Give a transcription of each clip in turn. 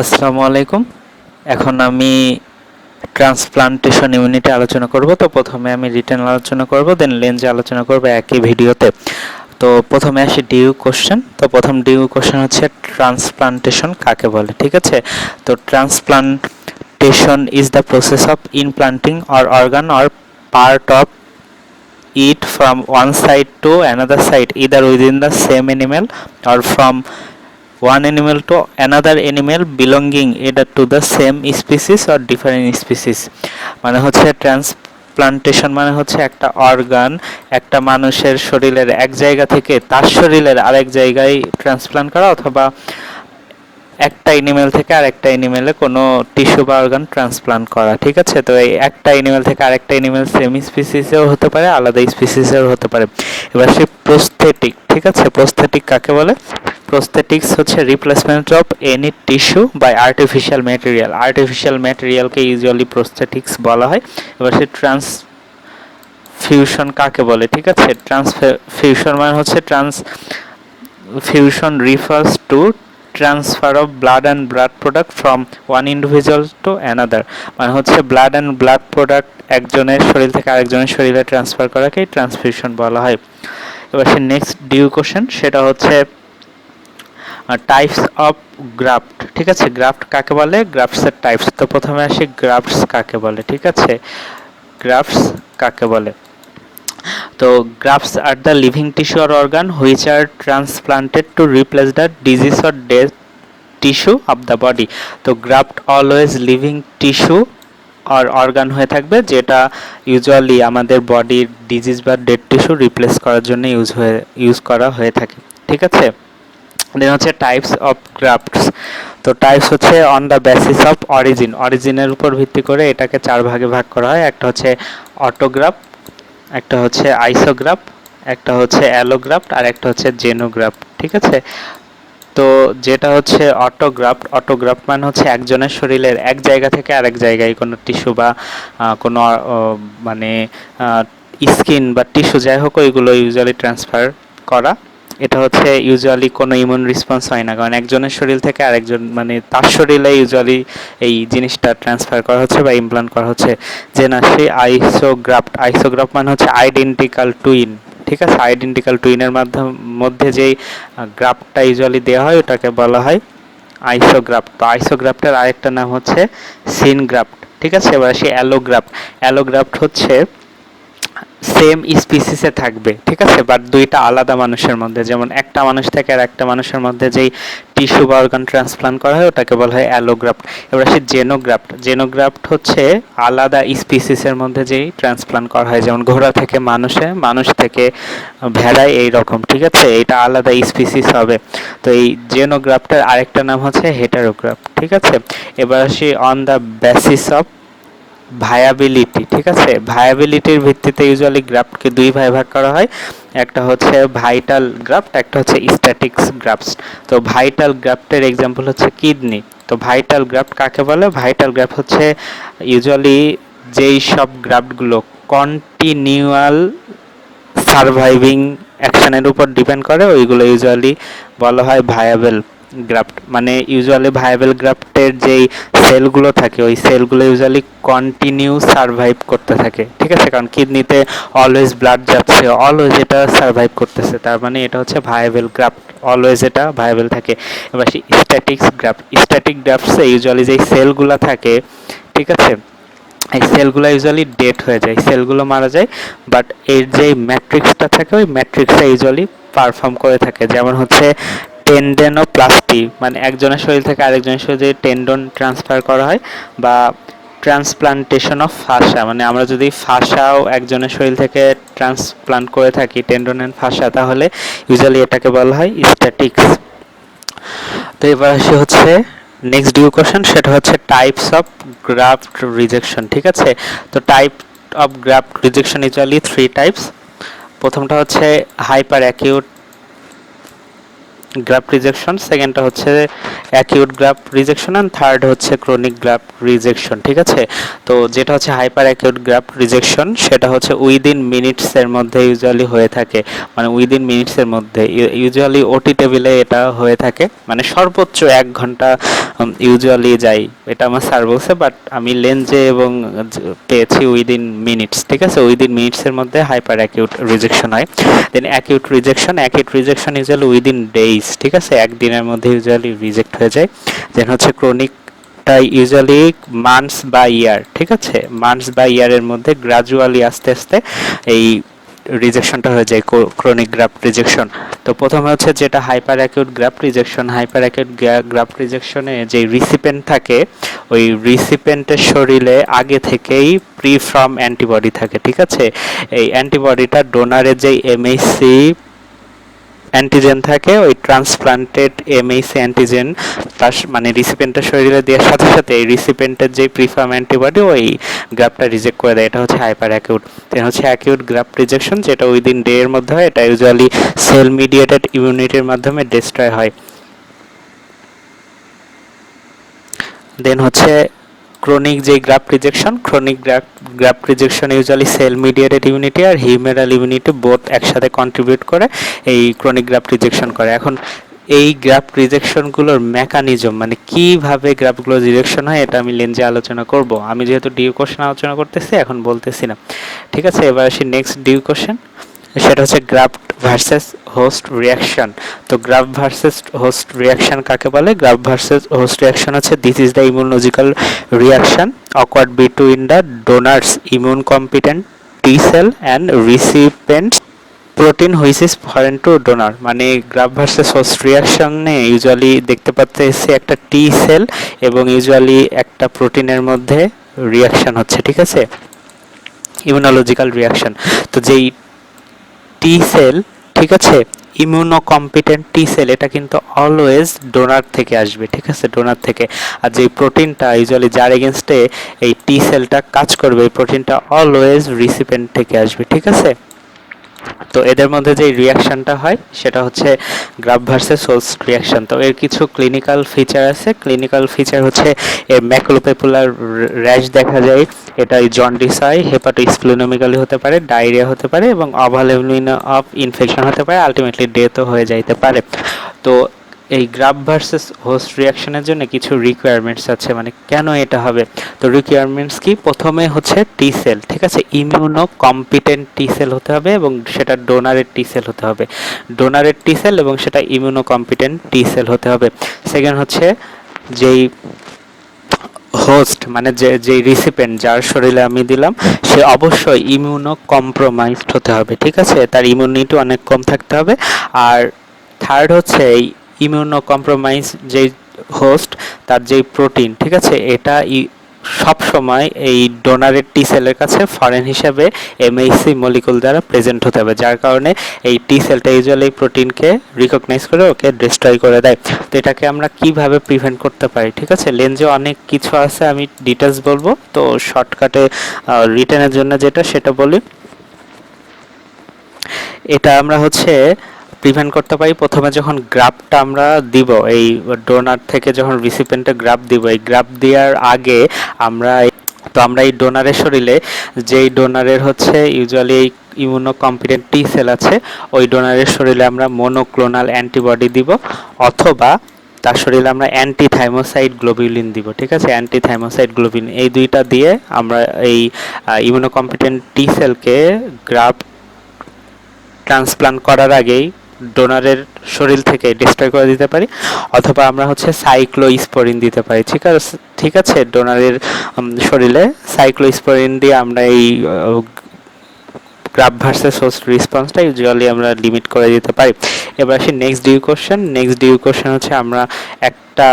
আসসালামু আলাইকুম। এখন আমি ট্রান্সপ্লান্টেশন ইউনিটে আলোচনা করব। তো প্রথমে আমি রিটেন আলোচনা করব, দেন লেন্সে আলোচনা করব একই ভিডিওতে। তো প্রথমে আসি ডিউ কোশ্চেন। তো প্রথম ডিউ কোশ্চেন হচ্ছে ট্রান্সপ্লান্টেশন কাকে বলে, ঠিক আছে। তো transplantation is the process of implanting or organ or part of it from one side to another side, either within the same animal or from one animal to another animal belonging either to the same species or different species। মানে হচ্ছে transplantation মানে হচ্ছে একটা organ একটা মানুষের শরীরের এক জায়গা থেকে তার শরীরের আরেক জায়গায় ট্রান্সপ্লান্ট করা, অথবা একটা এনিমেল থেকে আরেকটা এনিমেলে কোনো টিস্যু বা অর্গান ট্রান্সপ্লান্ট করা, ঠিক আছে। তো এই একটা এনিমেল থেকে আরেকটা এনিমেল সেম স্পিসিসেও হতে পারে, আলাদা স্পিসিসেও হতে পারে। এবার সেই প্রস্থেটিক, ঠিক আছে, প্রস্থেটিক কাকে বলে? প্রস্থেটিক্স হচ্ছে replacement of any tissue by artificial material. Artificial ম্যাটেরিয়ালকে ইউজুয়ালি প্রস্থেটিক্স বলা হয়। এবার সেই ট্রান্সফিউশন কাকে বলে, ঠিক আছে। ট্রান্সফিউশন মানে হচ্ছে transfusion refers to transfer of blood and blood product from one individual to another. মানে হচ্ছে ব্লাড অ্যান্ড ব্লাড প্রোডাক্ট একজনের শরীর থেকে আরেকজনের শরীরে ট্রান্সফার করাকেই ট্রান্সফিউশন বলা হয়। এবার সে নেক্সট ডিউ কোশ্চেন, সেটা হচ্ছে টাইপস অফ গ্রাফট, ঠিক আছে। গ্রাফট কাকে বলে, গ্রাফটসের টাইপস। তো প্রথমে আসি গ্রাফটস কাকে বলে, ঠিক আছে। গ্রাফটস কাকে বলে? তো grafts are the living tissue or organ which are transplanted to replace the disease or death tissue of the body. তো গ্রাফট অলওয়েজ লিভিং টিস্যু আর অর্গান হয়ে থাকবে, যেটা ইউজুয়ালি আমাদের বডির ডিজিজ বা ডেড টিস্যু রিপ্লেস করার জন্য ইউজ করা হয়ে থাকে, ঠিক আছে। দেন হচ্ছে টাইপস অফ গ্রাফটস। তো টাইপস হচ্ছে on the basis of origin, অরিজিনের উপর ভিত্তি করে এটাকে চার ভাগে ভাগ করা হয়। একটা হচ্ছে অটোগ্রাফ, একটা হচ্ছে আইসোগ্রাফ, একটা হচ্ছে অ্যালোগ্রাফট, আর একটা হচ্ছে জেনোগ্রাফট, ঠিক আছে। তো যেটা হচ্ছে অটোগ্রাফট মানে হচ্ছে একজনের শরীরের এক জায়গা থেকে আরেক জায়গায় কোনো টিস্যু বা কোনো মানে স্কিন বা টিস্যু যাই হোক ওইগুলো ইউজুয়ালি ট্রান্সফার করা। এটা হচ্ছে ইউজুয়ালি কোনো ইমিউন রেসপন্স হয় না, কারণ একজনের শরীর থেকে আরেকজন মানে তার শরীরে ইউজুয়ালি এই জিনিসটা ট্রান্সফার করা হচ্ছে বা ইমপ্লান্ট করা হচ্ছে। যে না সে আইসোগ্রাফট মানে হচ্ছে আইডেন্টিক্যাল টুইন, ঠিক আছে। আইডেন্টিক্যাল টুইনের মধ্যে যেই গ্রাফটটা ইউজুয়ালি দেওয়া হয় ওটাকে বলা হয় আইসোগ্রাফট। তো আইসোগ্রাফটের আরেকটা নাম হচ্ছে সিনগ্রাফট, ঠিক আছে। এবার সে অ্যালোগ্রাফট হচ্ছে সেম স্পিসিসে থাকবে, ঠিক আছে, বাট দুইটা আলাদা মানুষের মধ্যে, যেমন একটা মানুষ থেকে আর একটা মানুষের মধ্যে যেই টিস্যু বা অর্গান ট্রান্সপ্লান্ট করা হয় ওটাকে বলা হয় অ্যালোগ্রাফট। এবার আসে জেনোগ্রাফট হচ্ছে আলাদা স্পিসিসের মধ্যে যেই ট্রান্সপ্লান্ট করা হয়, যেমন ঘোড়া থেকে মানুষে, মানুষ থেকে ভেড়ায়, এই রকম, ঠিক আছে। এটা আলাদা স্পিসিস হবে। তো এই জেনোগ্রাফটের আরেকটা নাম হচ্ছে হেটারোগ্রাফট, ঠিক আছে। এবার আসি on the basis of viability, ঠিক আছে। ভায়াবিলিটির ভিত্তিতে ইউজুয়ালি গ্রাফটকে দুই ভাগে ভাগ করা হয়। একটা হচ্ছে ভাইটাল গ্রাফট, একটা হচ্ছে স্ট্যাটিক্স গ্রাফটস। তো ভাইটাল গ্রাফটের এক্সাম্পল হচ্ছে কিডনি। তো ভাইটাল গ্রাফট কাকে বলে? ভাইটাল গ্রাফট হচ্ছে ইউজুয়ালি যেই সব গ্রাফটগুলো কন্টিনিউয়াল সারভাইভিং অ্যাকশনের উপর ডিপেন্ড করে ওইগুলো ইউজুয়ালি বলা হয় ভায়াবল গ্রাফট। মানে ইউজুয়ালি ভায়াবল গ্রাফটের যেই সেলগুলো থাকে ওই সেলগুলো ইউজুয়ালি কন্টিনিউ সারভাইভ করতে থাকে, ঠিক আছে। কারণ কিডনিতে অলওয়েজ ব্লাড যাচ্ছে, অলওয়েজ এটা সারভাইভ করতেছে, তার মানে এটা হচ্ছে ভায়াবল গ্রাফট, অলওয়েজ এটা ভায়াবল থাকে। এবার স্ট্যাটিক গ্রাফটসে ইউজুয়ালি যেই সেলগুলো থাকে, ঠিক আছে, এই সেলগুলো ইউজুয়ালি ডেড হয়ে যায়, সেলগুলো মারা যায়, বাট এর যে ম্যাট্রিক্সটা থাকে ওই ম্যাট্রিক্সটা ইউজুয়ালি পারফর্ম করে থাকে। যেমন হচ্ছে টেন্ডেনোপ্লাস্টি, মানে একজনের শরীর থেকে আরেকজনের শরীরে টেন্ডন ট্রান্সফার করা হয়, বা ট্রান্সপ্লান্টেশন অফ ফাসা, মানে আমরা যদি ফাসাও একজনের শরীর থেকে ট্রান্সপ্লান্ট করে থাকি, টেন্ডন অ্যান্ড ফাসা, তাহলে ইউজুয়ালি এটাকে বলা হয় স্ট্যাটিক্স। তো এবার আসি হচ্ছে নেক্সট ডিউ কোশ্চেন, সেটা হচ্ছে টাইপস অফ গ্রাফট রিজেকশন, ঠিক আছে। তো type of graft rejection usually three types. প্রথমটা হচ্ছে হাইপার অ্যাকিউট গ্রাফট রিজেকশন, সেকেন্ডটা হচ্ছে acute graft rejection, and third হচ্ছে ক্রনিক গ্রাফট রিজেকশন। ঠিক আছে, তো যেটা হচ্ছে হাইপার অ্যাকিউট গ্রাফট রিজেকশন সেটা হচ্ছে উইদিন মিনিটসের মধ্যে ইউজুয়ালি হয়ে থাকে, মানে উইদিন মিনিটসের মধ্যে ইউজুয়ালি ওটি টেবিলে এটা হয়ে থাকে, মানে সর্বোচ্চ 1 ঘন্টা ইউজুয়ালি যাই, এটা আমার স্যার বলছে, বাট আমি লেন্সে এবং পেয়েছি উইদিন মিনিটস। ঠিক আছে, উইদিন মিনিটসের মধ্যে হাইপার অ্যাকিউট রিজেকশন হয়। Then acute rejection usually within days. ঠিক আছে, একদিনের মধ্যে ইউজুয়ালি রিজেক্ট হয়ে যায়। দেন হচ্ছে ক্রনিক ইউজুয়ালি মান্থস বা ইয়ার। ঠিক আছে, মান্থস বা ইয়ারের মধ্যে গ্রাজুয়ালি আস্তে আস্তে এই রিজেকশনটা হয়ে যায়, ক্রনিক গ্রাফট রিজেকশন। তো প্রথমে হচ্ছে যেটা hyper acute graft rejection, hyper acute graft রিজেকশনে যে রিসিপেন্ট থাকে, ওই রিসিপেন্টের শরীরে আগে থেকেই প্রি ফ্রম অ্যান্টিবডি থাকে। ঠিক আছে, এই অ্যান্টিবডিটা ডোনারের যে এমএইচসি অ্যান্টিজেন থাকে, ওই ট্রান্সপ্লান্টেড এমএইচসি অ্যান্টিজেন তার মানে রিসিপেন্টের শরীরে দেওয়ার সাথে সাথে এই রিসিপেন্টের যে প্রিফার্ম অ্যান্টিবডি ওই গ্রাফটটা রিজেক্ট করে দেয়। এটা হচ্ছে হাইপার অ্যাকিউট। দেন হচ্ছে অ্যাকিউট গ্রাফট রিজেকশন, যেটা উইদিন ডে এর মধ্যে হয়। এটা ইউজুয়ালি সেল মিডিয়েটেড ইমিউনিটির মাধ্যমে ডিস্ট্রয় হয়। দেন হচ্ছে ক্রনিক যে graft rejection, chronic graft rejection usually cell mediated immunity আর হিউমেরাল ইমিউনিটি বোথ একসাথে কন্ট্রিবিউট করে এই ক্রনিক গ্রাফট রিজেকশন করে। এখন এই গ্রাফট রিজেকশনগুলোর মেকানিজম, মানে কিভাবে গ্রাফটগুলো রিজেকশন হয়, এটা আমি লেন্সে আলোচনা করব। আমি যেহেতু ডিউ কোশ্চেন আলোচনা করতেছি, এখন বলতেছি না। ঠিক আছে, এবার আসি নেক্সট ডিউ কোশ্চেন, সেটা হচ্ছে গ্রাফট ভার্সেস হোস্ট রিয়াকশন। তো গ্রাফট ভার্সেস হোস্ট রিয়াকশন কাকে বলে? গ্রাফট ভার্সেস হোস্ট রিয়াকশন হচ্ছে this is the immunological reaction awkward between the donor's immune competent T cell and recipient protein which is foreign to donor. মানে graft versus host রিয়াকশনে usually দেখতে পাচ্ছি একটা টি sell এবং usually একটা প্রোটিনের মধ্যে রিয়াকশন হচ্ছে। ঠিক আছে, ইমিউনোলজিক্যাল রিয়াকশন। তো যেই টি সেল, ঠিক আছে, ইমিউনো কম্পিটেন্ট টি সেল, এটা কিন্তু অলওয়েজ ডোনার থেকে আসবে। ঠিক আছে, ডোনার থেকে। আর যে প্রোটিনটা ইউজুয়ালি যার এগেনস্টে এই টি সেলটা কাজ করবে, এই প্রোটিনটা অলওয়েজ রিসিপেন্ট থেকে আসবে। ঠিক আছে, তো এদের মধ্যে যে রিয়াকশনটা হয় সেটা হচ্ছে গ্রাফট ভার্সেস হোস্ট রিয়াকশন। তো এর কিছু ক্লিনিক্যাল ফিচার আছে। ক্লিনিক্যাল ফিচার হচ্ছে এর ম্যাকুলোপেপুলার র্যাশ দেখা যায়, এটা জন্ডিস হয়, হেপাটোস্প্লেনোমেগালি হতে পারে, ডায়রিয়া হতে পারে এবং অভালেবলিন অফ ইনফেকশন হতে পারে, আলটিমেটলি ডেথও হয়ে যাইতে পারে। তো এই গ্রাফট ভার্সেস হোস্ট রিয়াকশনের জন্য কিছু রিকোয়ারমেন্টস আছে, মানে কেন এটা হবে। তো রিকোয়ারমেন্টস কি? প্রথমে হচ্ছে টি সেল, ঠিক আছে, ইমিউনো কম্পিটেন্ট টি সেল হতে হবে এবং সেটা ডোনারের টি সেল হতে হবে, ডোনারের টি সেল এবং সেটা ইমিউনো কম্পিটেন্ট টি সেল হতে হবে। সেকেন্ড হচ্ছে যেই হোস্ট, মানে যেই রিসিপেন্ট যার শরীরে আমি দিলাম, সে অবশ্যই ইমিউনো কম্প্রোমাইজড হতে হবে। ঠিক আছে, তার ইমিউনিটি অনেক কম থাকতে হবে। আর থার্ড হচ্ছে এই ইমিউনো কম্প্রোমাইজ যেই হোস্ট, তার যেই প্রোটিন, ঠিক আছে, এটা সব সময় এই ডোনারের টি সেলের কাছে ফরেন হিসাবে এমএইচসি মলিকুল দ্বারা প্রেজেন্ট হতে হবে, যার কারণে এই টি সেলটা ইউজুয়ালি প্রোটিনকে রিকগনাইজ করে ওকে ডিস্ট্রয় করে দেয়। তো এটাকে আমরা কিভাবে প্রিভেন্ট করতে পারি? ঠিক আছে, লেন্সে অনেক কিছু আছে, আমি ডিটেলস বলবো, তো শর্টকাটে রিটেনের জন্য যেটা সেটা বলি। এটা আমরা হচ্ছে প্রিভেন্ট করতে পারি প্রথমে যখন গ্রাফটটা আমরা দিব, এই ডোনার থেকে যখন রিসিপেন্টে গ্রাফট দিব, এই গ্রাফট দেওয়ার আগে আমরা এই ডোনারের শরীরে, যেই ডোনারের হচ্ছে ইউজুয়ালি এই ইমিউনো কম্পিটেন্ট টি সেল আছে, ওই ডোনারের শরীরে আমরা মনোক্লোনাল অ্যান্টিবডি দিব, অথবা তার শরীরে আমরা অ্যান্টিথাইমোসাইড গ্লোবিউলিন দিব। ঠিক আছে, অ্যান্টিথাইমোসাইড গ্লোবিউলিন এই দুইটা দিয়ে আমরা এই ইমিউনো কম্পিটেন্ট টি সেলকে গ্রাফট ট্রান্সপ্লান্ট করার আগেই ডোনারের শরীর থেকে ডিস্ট্রয় করে দিতে পারি, অথবা আমরা হচ্ছে সাইক্লোস্পোরিন দিতে পারি। ঠিক আছে, ডোনারের শরীরে সাইক্লোস্পোরিন দিয়ে আমরা এই গ্রাফট ভার্সেস হোস্ট রেসপন্সটা ইউজুয়ালি আমরা লিমিট করে দিতে পারি। এবার আসি next due question. Next due question হচ্ছে আমরা একটা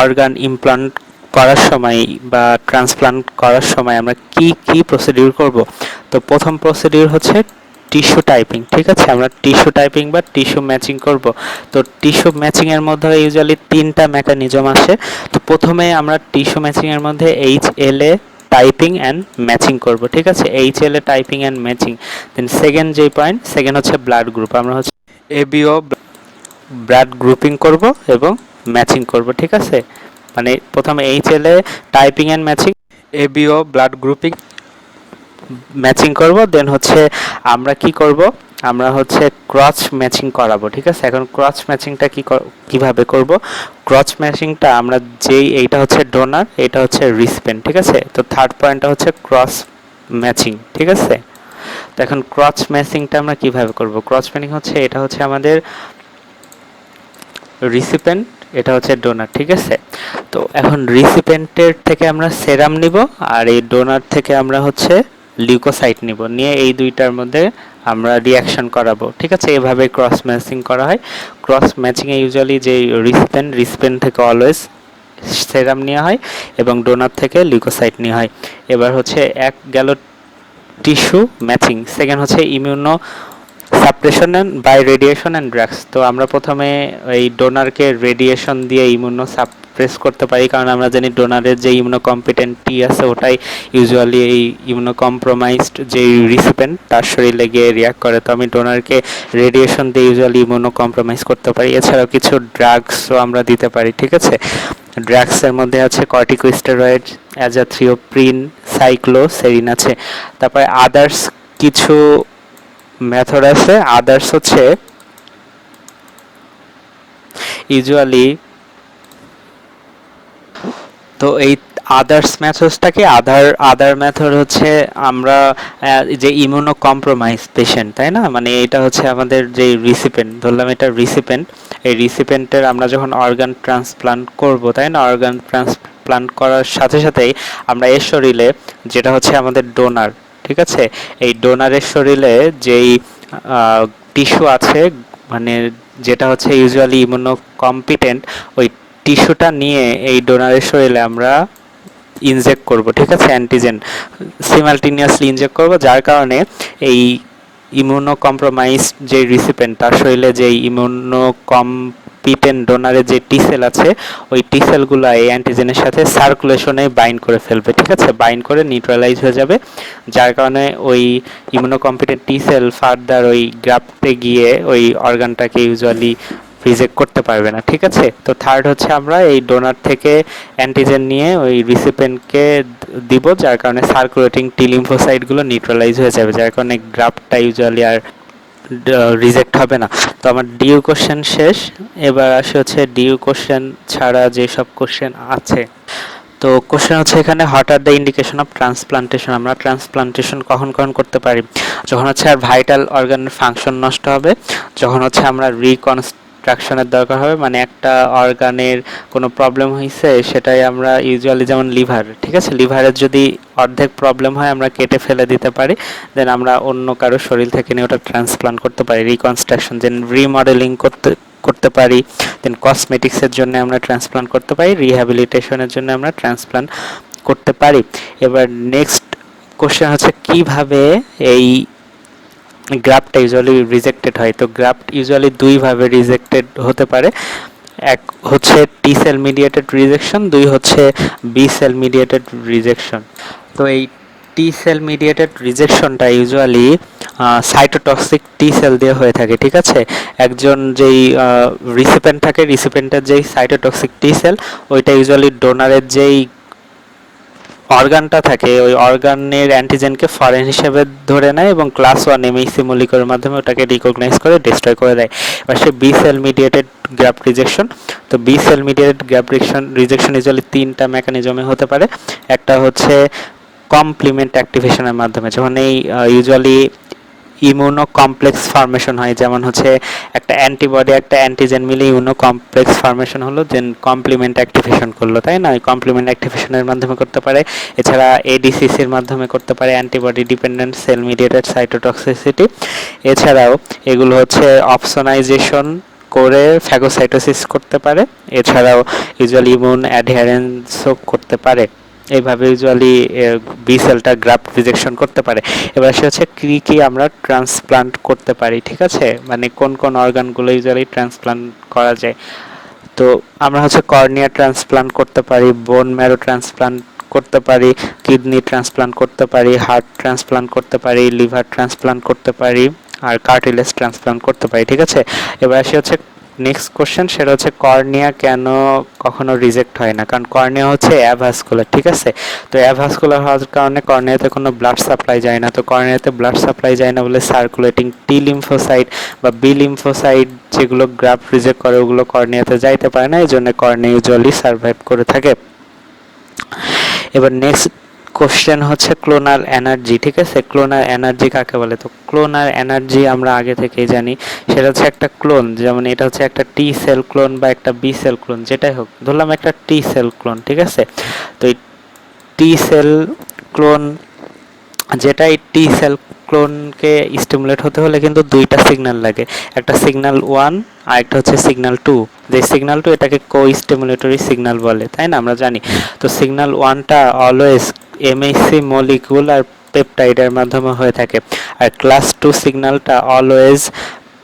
অর্গান ইমপ্লান্ট করার সময় বা ট্রান্সপ্লান্ট করার সময় আমরা কি কি প্রসিডিউর করব। তো প্রথম প্রসিডিউর হচ্ছে টিস্যু টাইপিং। ঠিক আছে, আমরা টিস্যু টাইপিং বা টিস্যু ম্যাচিং করব। তো টিস্যু ম্যাচিং এর মধ্যে ইউজুয়ালি 3টা মেকানিজম আছে। তো প্রথমে আমরা টিস্যু ম্যাচিং এর মধ্যে HLA টাইপিং অ্যান্ড ম্যাচিং করব। ঠিক আছে, HLA typing and matching. Then second যে পয়েন্ট, সেকেন্ড হচ্ছে ব্লাড গ্রুপ। আমরা হচ্ছে ABO ব্লাড গ্রুপিং করব এবং ম্যাচিং করব, ঠিক আছে। মানে প্রথমে HLA typing and matching, ABO blood grouping matching করব, দেন হচ্ছে আমরা কি করব, আমরা হচ্ছে ক্রস ম্যাচিং করাবো, ঠিক আছে। এখন ক্রস ম্যাচিংটা কিভাবে করব, ক্রস ম্যাচিংটা আমরা এইটা হচ্ছে ডোনার, এটা হচ্ছে রিসিপিয়েন্ট, ঠিক আছে। তো থার্ড পয়েন্টটা হচ্ছে ক্রস ম্যাচিং, ঠিক আছে। তো এখন ক্রস ম্যাচিংটা আমরা কিভাবে করব, ক্রস ম্যাচিং হচ্ছে এটা হচ্ছে আমাদের রিসিপিয়েন্ট, এটা হচ্ছে ডোনার, ঠিক আছে। তো এখন রিসিপিয়েন্টের থেকে আমরা সেরাম নিব, আর এই ডোনার থেকে আমরা হচ্ছে লিউকোসাইট নিব, নিয়ে এই দুইটার মধ্যে আমরা রিয়াকশন করাবো, ঠিক আছে। এভাবে ক্রস ম্যাচিং করা হয়। ক্রস ম্যাচিংয়ে ইউজুয়ালি যে রিসিপিয়েন্ট থেকে অলওয়েজ সেরাম নেওয়া হয় এবং ডোনার থেকে লিউকোসাইট নেওয়া হয়। এবার হচ্ছে এক গেল টিস্যু ম্যাচিং, সেকেন্ড হচ্ছে immunosuppression by radiation and drugs. তো আমরা প্রথমে এই ডোনারকে রেডিয়েশন দিয়ে ইমিউনো সাপ্রেস করতে পারি, কারণ আমরা জানি ডোনারের যে ইমিউনো কম্পিটেন্ট টি আছে ওটাই ইউজুয়ালি এই ইমিউনো কম্প্রোমাইজড যে রিসিপিয়েন্ট তার শরীরে গিয়ে রিয়াক্ট করে। তো আমি ডোনারকে রেডিয়েশন দিয়ে ইউজুয়ালি ইমিউনো কম্প্রোমাইজ করতে পারি। এছাড়াও কিছু ড্রাগসও আমরা দিতে পারি, ঠিক আছে। ড্রাগসের মধ্যে আছে কর্টিকোস্টেরয়েড, অ্যাজাথ্রিওপ্রিন, সাইক্লোসেরিন আছে। তারপরে আদার্স কিছু মেথড আছে। আদার্স হচ্ছে ইউজুয়ালি, তো এই আদার্স মেথডসটাকে আদার মেথড হচ্ছে আমরা যে ইমিউনো কম্প্রোমাইজ পেশেন্ট, তাই না, মানে এটা হচ্ছে আমাদের যে রিসিপিয়েন্ট, ধরলাম এটা রিসিপিয়েন্ট, এই রিসিপিয়েন্টের আমরা যখন অর্গান ট্রান্সপ্লান্ট করব, তাই না, অর্গান ট্রান্সপ্লান্ট করার সাথে সাথেই আমরা এর শরীরে, যেটা হচ্ছে আমাদের ডোনার, ঠিক আছে, এই ডোনারের শরীরে যেই টিস্যু আছে, মানে যেটা হচ্ছে ইউজুয়ালি ইমিউনো কম্পিটেন্ট, ওই টিস্যুটা নিয়ে এই ডোনারের শরীরে আমরা ইনজেক্ট করব, ঠিক আছে, অ্যান্টিজেন সিমালটেনিয়াসলি ইনজেক্ট করব, যার কারণে এই ইমিউনো কম্প্রোমাইজ যে রিসিপিয়েন্ট তার শরীরে যে ইমিউনো কম্পিটেন্ট ডোনারের যে টি সেল আছে, ওই টি সেলগুলো এই অ্যান্টিজেনের সাথে সার্কুলেশনে বাইন্ড করে ফেলবে, ঠিক আছে, বাইন্ড করে নিউট্রালাইজ হয়ে যাবে, যার কারণে ওই immuno competent T sell further ওই গ্রাফটে গিয়ে ওই অর্গানটাকে ইউজুয়ালি রিজেক্ট করতে পারবে না, ঠিক আছে। তো থার্ড হচ্ছে আমরা এই ডোনার থেকে অ্যান্টিজেন নিয়ে ওই রিসিপিয়েন্টকে দিব, যার কারণে সার্কুলেটিং টি লিম্ফোসাইটগুলো নিউট্রালাইজ হয়ে যাবে, যার কারণে গ্রাফটটা ইউজুয়ালি আর রিজেক্ট হবে না। তো আমার ডিউ কোশ্চেন শেষ। এবার আসে হচ্ছে ডিউ কোশ্চেন ছাড়া যেসব কোশ্চেন আছে। তো কোশ্চেন হচ্ছে এখানে what are the indication of transplantation, আমরা ট্রান্সপ্লান্টেশন কখন কখন করতে পারি, যখন হচ্ছে আর ভাইটাল অর্গানের ফাংশন নষ্ট হবে, যখন হচ্ছে আমরা রিকনস্ট্রাকশনের দরকার হবে, মানে একটা অর্গানের কোনো প্রবলেম হয়েছে সেটাই আমরা ইউজুয়ালি, যেমন লিভার, ঠিক আছে, লিভারের যদি অর্ধেক প্রবলেম হয় আমরা কেটে ফেলে দিতে পারি, দেন আমরা অন্য কারো শরীর থেকে নিয়ে ওটা ট্রান্সপ্লান্ট করতে পারি, রিকনস্ট্রাকশন যেন রিমডেলিং করতে পারি, দেন কসমেটিক্সের জন্য আমরা ট্রান্সপ্লান্ট করতে পারি, রিহ্যাবিলিটেশনের জন্য আমরা ট্রান্সপ্লান্ট করতে পারি। এবার নেক্সট কোশ্চেন হচ্ছে কিভাবে এই গ্রাফটটা ইউজুয়ালি রিজেক্টেড হয়। তো গ্রাফট ইউজুয়ালি দুইভাবে রিজেক্টেড হতে পারে, এক হচ্ছে টি সেল মিডিয়েটেড রিজেকশন, দুই হচ্ছে বি সেল মিডিয়েটেড রিজেকশন। তো এই টি সেল মিডিয়েটেড রিজেকশনটা ইউজুয়ালি সাইটোটক্সিক টি সেল দিয়ে হয়ে থাকে, ঠিক আছে। একজন যেই রিসিপিয়েন্ট থাকে, রিসিপিয়েন্টের যেই সাইটোটক্সিক টি সেল, ওইটা ইউজুয়ালি ডোনারের যেই অর্গানটা থাকে ওই অর্গানের অ্যান্টিজেনকে ফরেন হিসেবে ধরে নেয় এবং ক্লাস 1 এমইসি মলিকুলের মাধ্যমে ওটাকে রিকগনাইজ করে ডিস্ট্রয় করে দেয়। এবার সে B cell mediated graft rejection. তো B cell mediated graft rejection usually তিনটা মেকানিজমে হতে পারে। একটা হচ্ছে কমপ্লিমেন্ট অ্যাক্টিভেশনের মাধ্যমে, যখন এই ইউজুয়ালি ইমিউনো কমপ্লেক্স ফর্মেশন হয়, যেমন হচ্ছে একটা অ্যান্টিবডি একটা অ্যান্টিজেন মিলে ইমিউনো কমপ্লেক্স ফর্মেশন হলো, দেন কমপ্লিমেন্ট অ্যাক্টিভেশন করলো, তাই না, ওই কমপ্লিমেন্ট অ্যাক্টিভেশনের মাধ্যমে করতে পারে। এছাড়া এডিসিসির মাধ্যমে করতে পারে, অ্যান্টিবডি ডিপেন্ডেন্ট সেল মিডিয়েটেড সাইটোটক্সিসিটি। এছাড়াও এগুলো হচ্ছে অপসোনাইজেশন করে ফ্যাগোসাইটোসিস করতে পারে। এছাড়াও ইউজুয়ালি ইমিউন অ্যাডহেরেন্সও করতে পারে। এইভাবে ইউজুয়ালি বি সেলটা গ্রাফট রিজেকশন করতে পারে। এবার সে হচ্ছে কি আমরা ট্রান্সপ্লান্ট করতে পারি, ঠিক আছে, মানে কোন কোন অর্গানগুলো ইউজুয়ালি ট্রান্সপ্লান্ট করা যায়। তো আমরা হচ্ছে কর্নিয়া ট্রান্সপ্লান্ট করতে পারি, বোন ম্যারো ট্রান্সপ্লান্ট করতে পারি, কিডনি ট্রান্সপ্লান্ট করতে পারি, হার্ট ট্রান্সপ্লান্ট করতে পারি, লিভার ট্রান্সপ্লান্ট করতে পারি, আর কার্টিলেজ ট্রান্সপ্লান্ট করতে পারি, ঠিক আছে। এবার আসি হচ্ছে নেক্সট কোশ্চেন, সেটা হচ্ছে কর্নিয়া কেন কখনো রিজেক্ট হয় না? কারণ কর্নিয়া হচ্ছে অ্যাভাস্কুলার, ঠিক আছে? তো অ্যাভাস্কুলার হওয়ার কারণে কর্নিয়াতে কোনো ব্লাড সাপ্লাই যায় না। তো কর্নিয়াতে ব্লাড সাপ্লাই যায় না বলে সার্কুলেটিং টি লিম্ফোসাইট বা বি লিম্ফোসাইট যেগুলো গ্রাফট রিজেক্ট করে ওগুলো কর্নিয়াতে যাইতে পারে না, এই জন্য কর্নিয়া ইউজুয়ালি সার্ভাইভ করে থাকে। এবার নেক্সট কোশ্চেন হচ্ছে ক্লোনাল এনার্জি, ঠিক আছে? ক্লোনাল এনার্জি কাকে বলে? তো ক্লোনাল এনার্জি আমরা আগে থেকেই জানি, সেটা হচ্ছে একটা ক্লোন, যেমন এটা হচ্ছে একটা টি সেল ক্লোন বা একটা বি সেল ক্লোন, যেটাই হোক, ধরলাম একটা টি সেল ক্লোন, ঠিক আছে? তো এই টি সেল ক্লোন, যেটাই টি সেল ক্লোনকে স্টিমুলেট হতে হলে কিন্তু দুইটা সিগন্যাল লাগে, একটা সিগন্যাল 1 আর একটা হচ্ছে সিগন্যাল 2। যে সিগন্যাল 2 এটাকে কো স্টিমুলেটরি সিগন্যাল বলে, তাই না? আমরা জানি। তো সিগন্যাল 1টা অলওয়েজ এমএইচসি মলিকিউল আর পেপটাইডের মাধ্যমে হয়ে থাকে, আর ক্লাস 2 সিগন্যালটা অলওয়েজ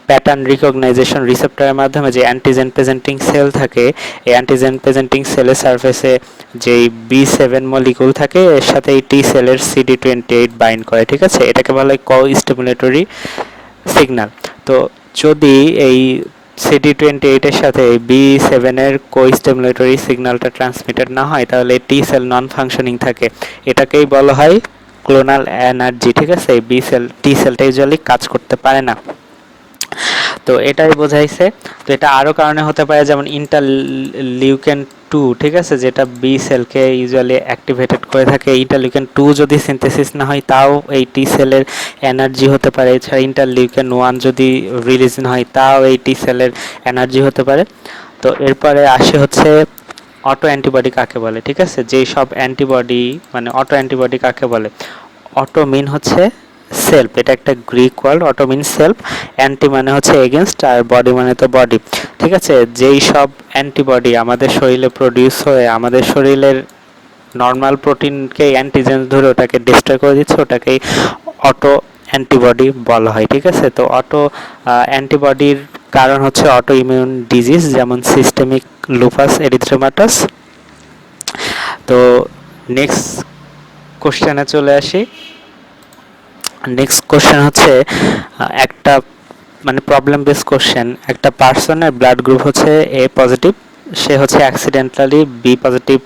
প্যাটার্ন রিকগনাইজেশন রিসেপ্টরের মাধ্যমে, যে অ্যান্টিজেন প্রেজেন্টিং সেল থাকে, এই অ্যান্টিজেন প্রেজেন্টিং সেলের সারফেসে যেই B7 মলিকিউল থাকে এর সাথে এই টি সেলের CD28 বাইন্ড করে, ঠিক আছে? এটাকে বলা হয় কো স্টিমুলেটরি সিগন্যাল। তো যদি এই CD28 এর সাথে B7 এর কো স্টিমুলেটরি সিগন্যালটা ট্রান্সমিটেড না হয় তাহলে টি সেল নন ফাংশনিং থাকে, এটাকেই বলা হয় ক্লোনাল এনার্জি, ঠিক আছে? এই বি সেল টি সেলটা ইউজুয়ালি কাজ করতে পারে না। তো এটাই বোঝাইছে। তো এটা আরও কারণে হতে পারে, যেমন ইন্টারলিউকেন 2, ঠিক আছে, যেটা বি সেলকে ইউজুয়ালি অ্যাক্টিভেটেড করে থাকে। ইন্টারলিউকেন 2 যদি সিনথেসিস না হয় তাও এই টি সেলের এনার্জি হতে পারে। এছাড়া ইন্টারলিউকেন 1 যদি রিলিজ না হয় তাও এই টি সেলের এনার্জি হতে পারে। তো এরপরে আসে হচ্ছে অটো অ্যান্টিবডি কাকে বলে, ঠিক আছে? যেই সব অ্যান্টিবডি, মানে অটো অ্যান্টিবডি কাকে বলে? অটো মিন হচ্ছে সেলফ, এটা একটা গ্রিক ওয়ার্ড, অটো মিন সেলফ, অ্যান্টি মানে হচ্ছে এগেনস্ট, আর বডি মানে তো বডি, ঠিক আছে? যেই সব অ্যান্টিবডি আমাদের শরীরে প্রডিউস হয়ে আমাদের শরীরের নর্মাল প্রোটিনকে অ্যান্টিজেন ধরে ওটাকে ডিস্ট্রয় করে দিচ্ছে, ওটাকেই অটো অ্যান্টিবডি বলা হয়, ঠিক আছে? তো অটো অ্যান্টিবডির কারণ হচ্ছে অটো ইমিউন ডিজিজ, যেমন সিস্টেমিক লুপাস এরিথ্রেমাটাস। তো নেক্সট কোশ্চেনে চলে আসি। নেক্সট কোশ্চেন হচ্ছে একটা মানে প্রবলেম বেস কোশ্চেন, একটা পার্সনের ব্লাড গ্রুপ হচ্ছে এ পজিটিভ, সে হচ্ছে অ্যাক্সিডেন্টালি বি পজিটিভ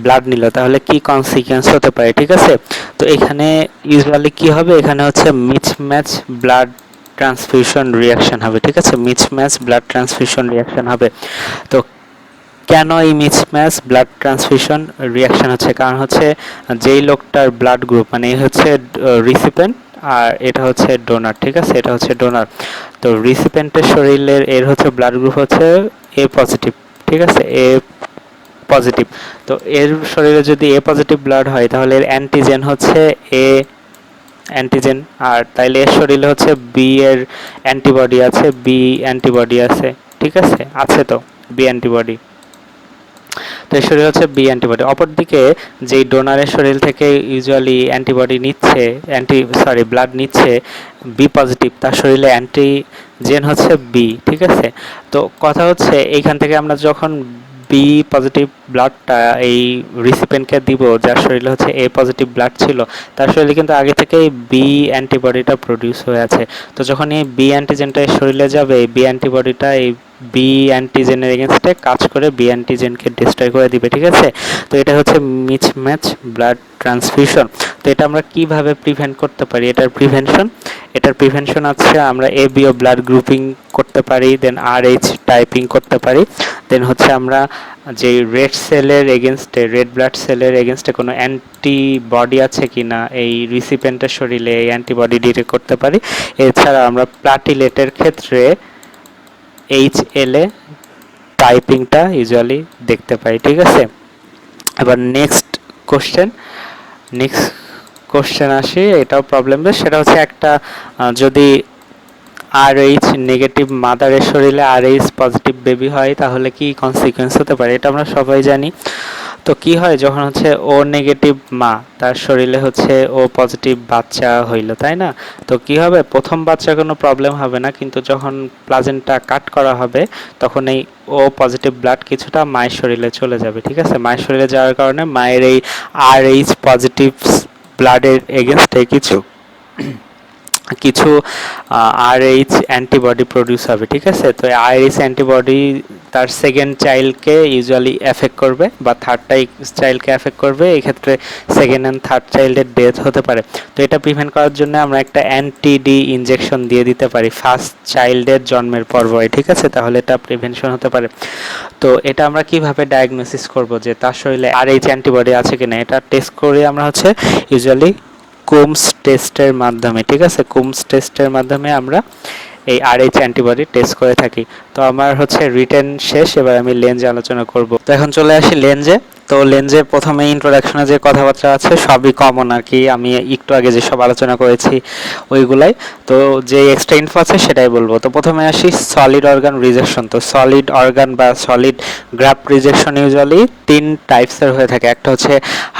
ব্লাড নিল, তাহলে কি কনসিকুয়েন্স হতে পারে, ঠিক আছে? তো এখানে ইউজুয়ালি কি হবে, এখানে হচ্ছে মিসম্যাচ ব্লাড ট্রান্সফিউশন রিয়াকশন হবে, ঠিক আছে? মিসম্যাচ ব্লাড ট্রান্সফিউশন রিয়াকশন হবে। তো কেন এই মিসম্যাচ ব্লাড ট্রান্সফিউশন রিয়াকশন হচ্ছে? কারণ হচ্ছে যেই লোকটার ব্লাড গ্রুপ, মানে এই হচ্ছে রিসিপেন্ট আর এটা হচ্ছে ডোনার, ঠিক আছে? এটা হচ্ছে ডোনার। তো রিসিপেন্টের শরীরের এর হচ্ছে ব্লাড গ্রুপ হচ্ছে এ পজিটিভ, ঠিক আছে? এ পজিটিভ। তো এর শরীরে যদি এ পজিটিভ ব্লাড হয় তাহলে এর অ্যান্টিজেন হচ্ছে এ অ্যান্টিজেন, আর তাইলে এর শরীরে হচ্ছে বি এর অ্যান্টিবডি আছে, বি অ্যান্টিবডি আছে, ঠিক আছে? আছে তো বি অ্যান্টিবডি। তো এর শরীর হচ্ছে বি অ্যান্টিবডি। অপরদিকে যেই ডোনারের শরীর থেকে ইউজুয়ালি অ্যান্টিবডি নিচ্ছে, ব্লাড নিচ্ছে বি পজিটিভ, তার শরীরে অ্যান্টিজেন হচ্ছে বি, ঠিক আছে? তো কথা হচ্ছে এইখান থেকে আমরা যখন বি পজিটিভ ব্লাডটা এই রিসিপেন্টকে দিব, যার শরীরে হচ্ছে এ পজিটিভ ব্লাড ছিল, তার শরীরে কিন্তু আগে থেকেই বি অ্যান্টিবডিটা প্রডিউস হয়ে আছে। তো যখন এই বি অ্যান্টিজেনটা এর শরীরে যাবে, এই বি অ্যান্টিবডিটা এই বি অ্যান্টিজেনের এগেনস্টে কাজ করে বি অ্যান্টিজেনকে ডিস্ট্রয় করে দিবে, ঠিক আছে? তো এটা হচ্ছে মিসম্যাচ ব্লাড ট্রান্সফিউশন। তো এটা আমরা কিভাবে প্রিভেন্ট করতে পারি? এটার প্রিভেনশন আছে, আমরা A B O blood grouping করতে পারি, দেন RH টাইপিং করতে পারি, দেন হচ্ছে আমরা যে রেড ব্লাড সেলের এগেনস্টে কোনো অ্যান্টিবডি আছে কিনা এই রিসিপেন্টের শরীরে, এই অ্যান্টিবডি ডিটেক্ট করতে পারি। এছাড়া আমরা প্লাটিলেটের ক্ষেত্রে HLA টাইপিংটা ইউজুয়ালি দেখতে পাই, ঠিক আছে? এবার নেক্সট কোশ্চেন আসি, এটাও প্রবলেম বেশ। সেটা হচ্ছে একটা যদি RH নেগেটিভ মাদারের শরীরে RH পজিটিভ বেবি হয় তাহলে কি কনসিকুয়েন্স হতে পারে? এটা আমরা সবাই জানি। তো কি হয় যখন হচ্ছে ও নেগেটিভ মা, তার শরীরে হচ্ছে ও পজিটিভ বাচ্চা হইল, তাই না? তো কি হবে, প্রথম বাচ্চা কোনো প্রবলেম হবে না, কিন্তু যখন প্লাজেন্টা কাট করা হবে তখন এই ও পজিটিভ ব্লাড কিছুটা মায়ের শরীরে চলে যাবে, ঠিক আছে? মায়ের শরীরে যাওয়ার কারণে মায়ের এই RH পজিটিভ ব্লাডের এগেনস্টে কিছু কিছু আরএইচ অ্যান্টিবডি প্রডিউস হবে, ঠিক আছে। তো আরএইচ অ্যান্টিবডি তার সেকেন্ড চাইল্ডকে ইউজুয়ালি এফেক্ট করবে বা থার্ড চাইল্ডকে এফেক্ট করবে, এক্ষেত্রে সেকেন্ড অ্যান্ড থার্ড চাইল্ডের ডেথ হতে পারে। তো এটা প্রিভেন্ট করার জন্য আমরা একটা অ্যান্টিডি ইনজেকশন দিয়ে দিতে পারি ফার্স্ট চাইল্ডের জন্মের পর্যায়ে, ঠিক আছে। তাহলে এটা প্রিভেনশন হতে পারে। তো এটা আমরা কিভাবে ডায়াগনোসিস করব যে তার শরীরে আরএইচ অ্যান্টিবডি আছে কিনা, এটা টেস্ট করে আমরা ইউজুয়ালি কুমস টেস্টের মাধ্যমে, ঠিক আছে, কুমস টেস্টের মাধ্যমে আমরা এই আরএইচ অ্যান্টিবডি টেস্ট করে থাকি। তো আমার রিটেন শেষ, এবার আমি লেন্সে আলোচনা করব। তো এখন চলে আসি লেন্সে। তো লেন্সে প্রথমে ইন্ট্রোডাকশনে যে কথাবার্তা আছে সবই কমন আর কি, আমি একটু আগে যেসব আলোচনা করেছি ওইগুলাই। তো যে এক্সট্রা ইনফো আছে সেটাই বলবো। তো প্রথমে আসি সলিড অর্গান রিজেকশন। তো সলিড অর্গান বা সলিড গ্রাফট রিজেকশন ইউজুয়ালি 3 টাইপসের হয়ে থাকে। একটা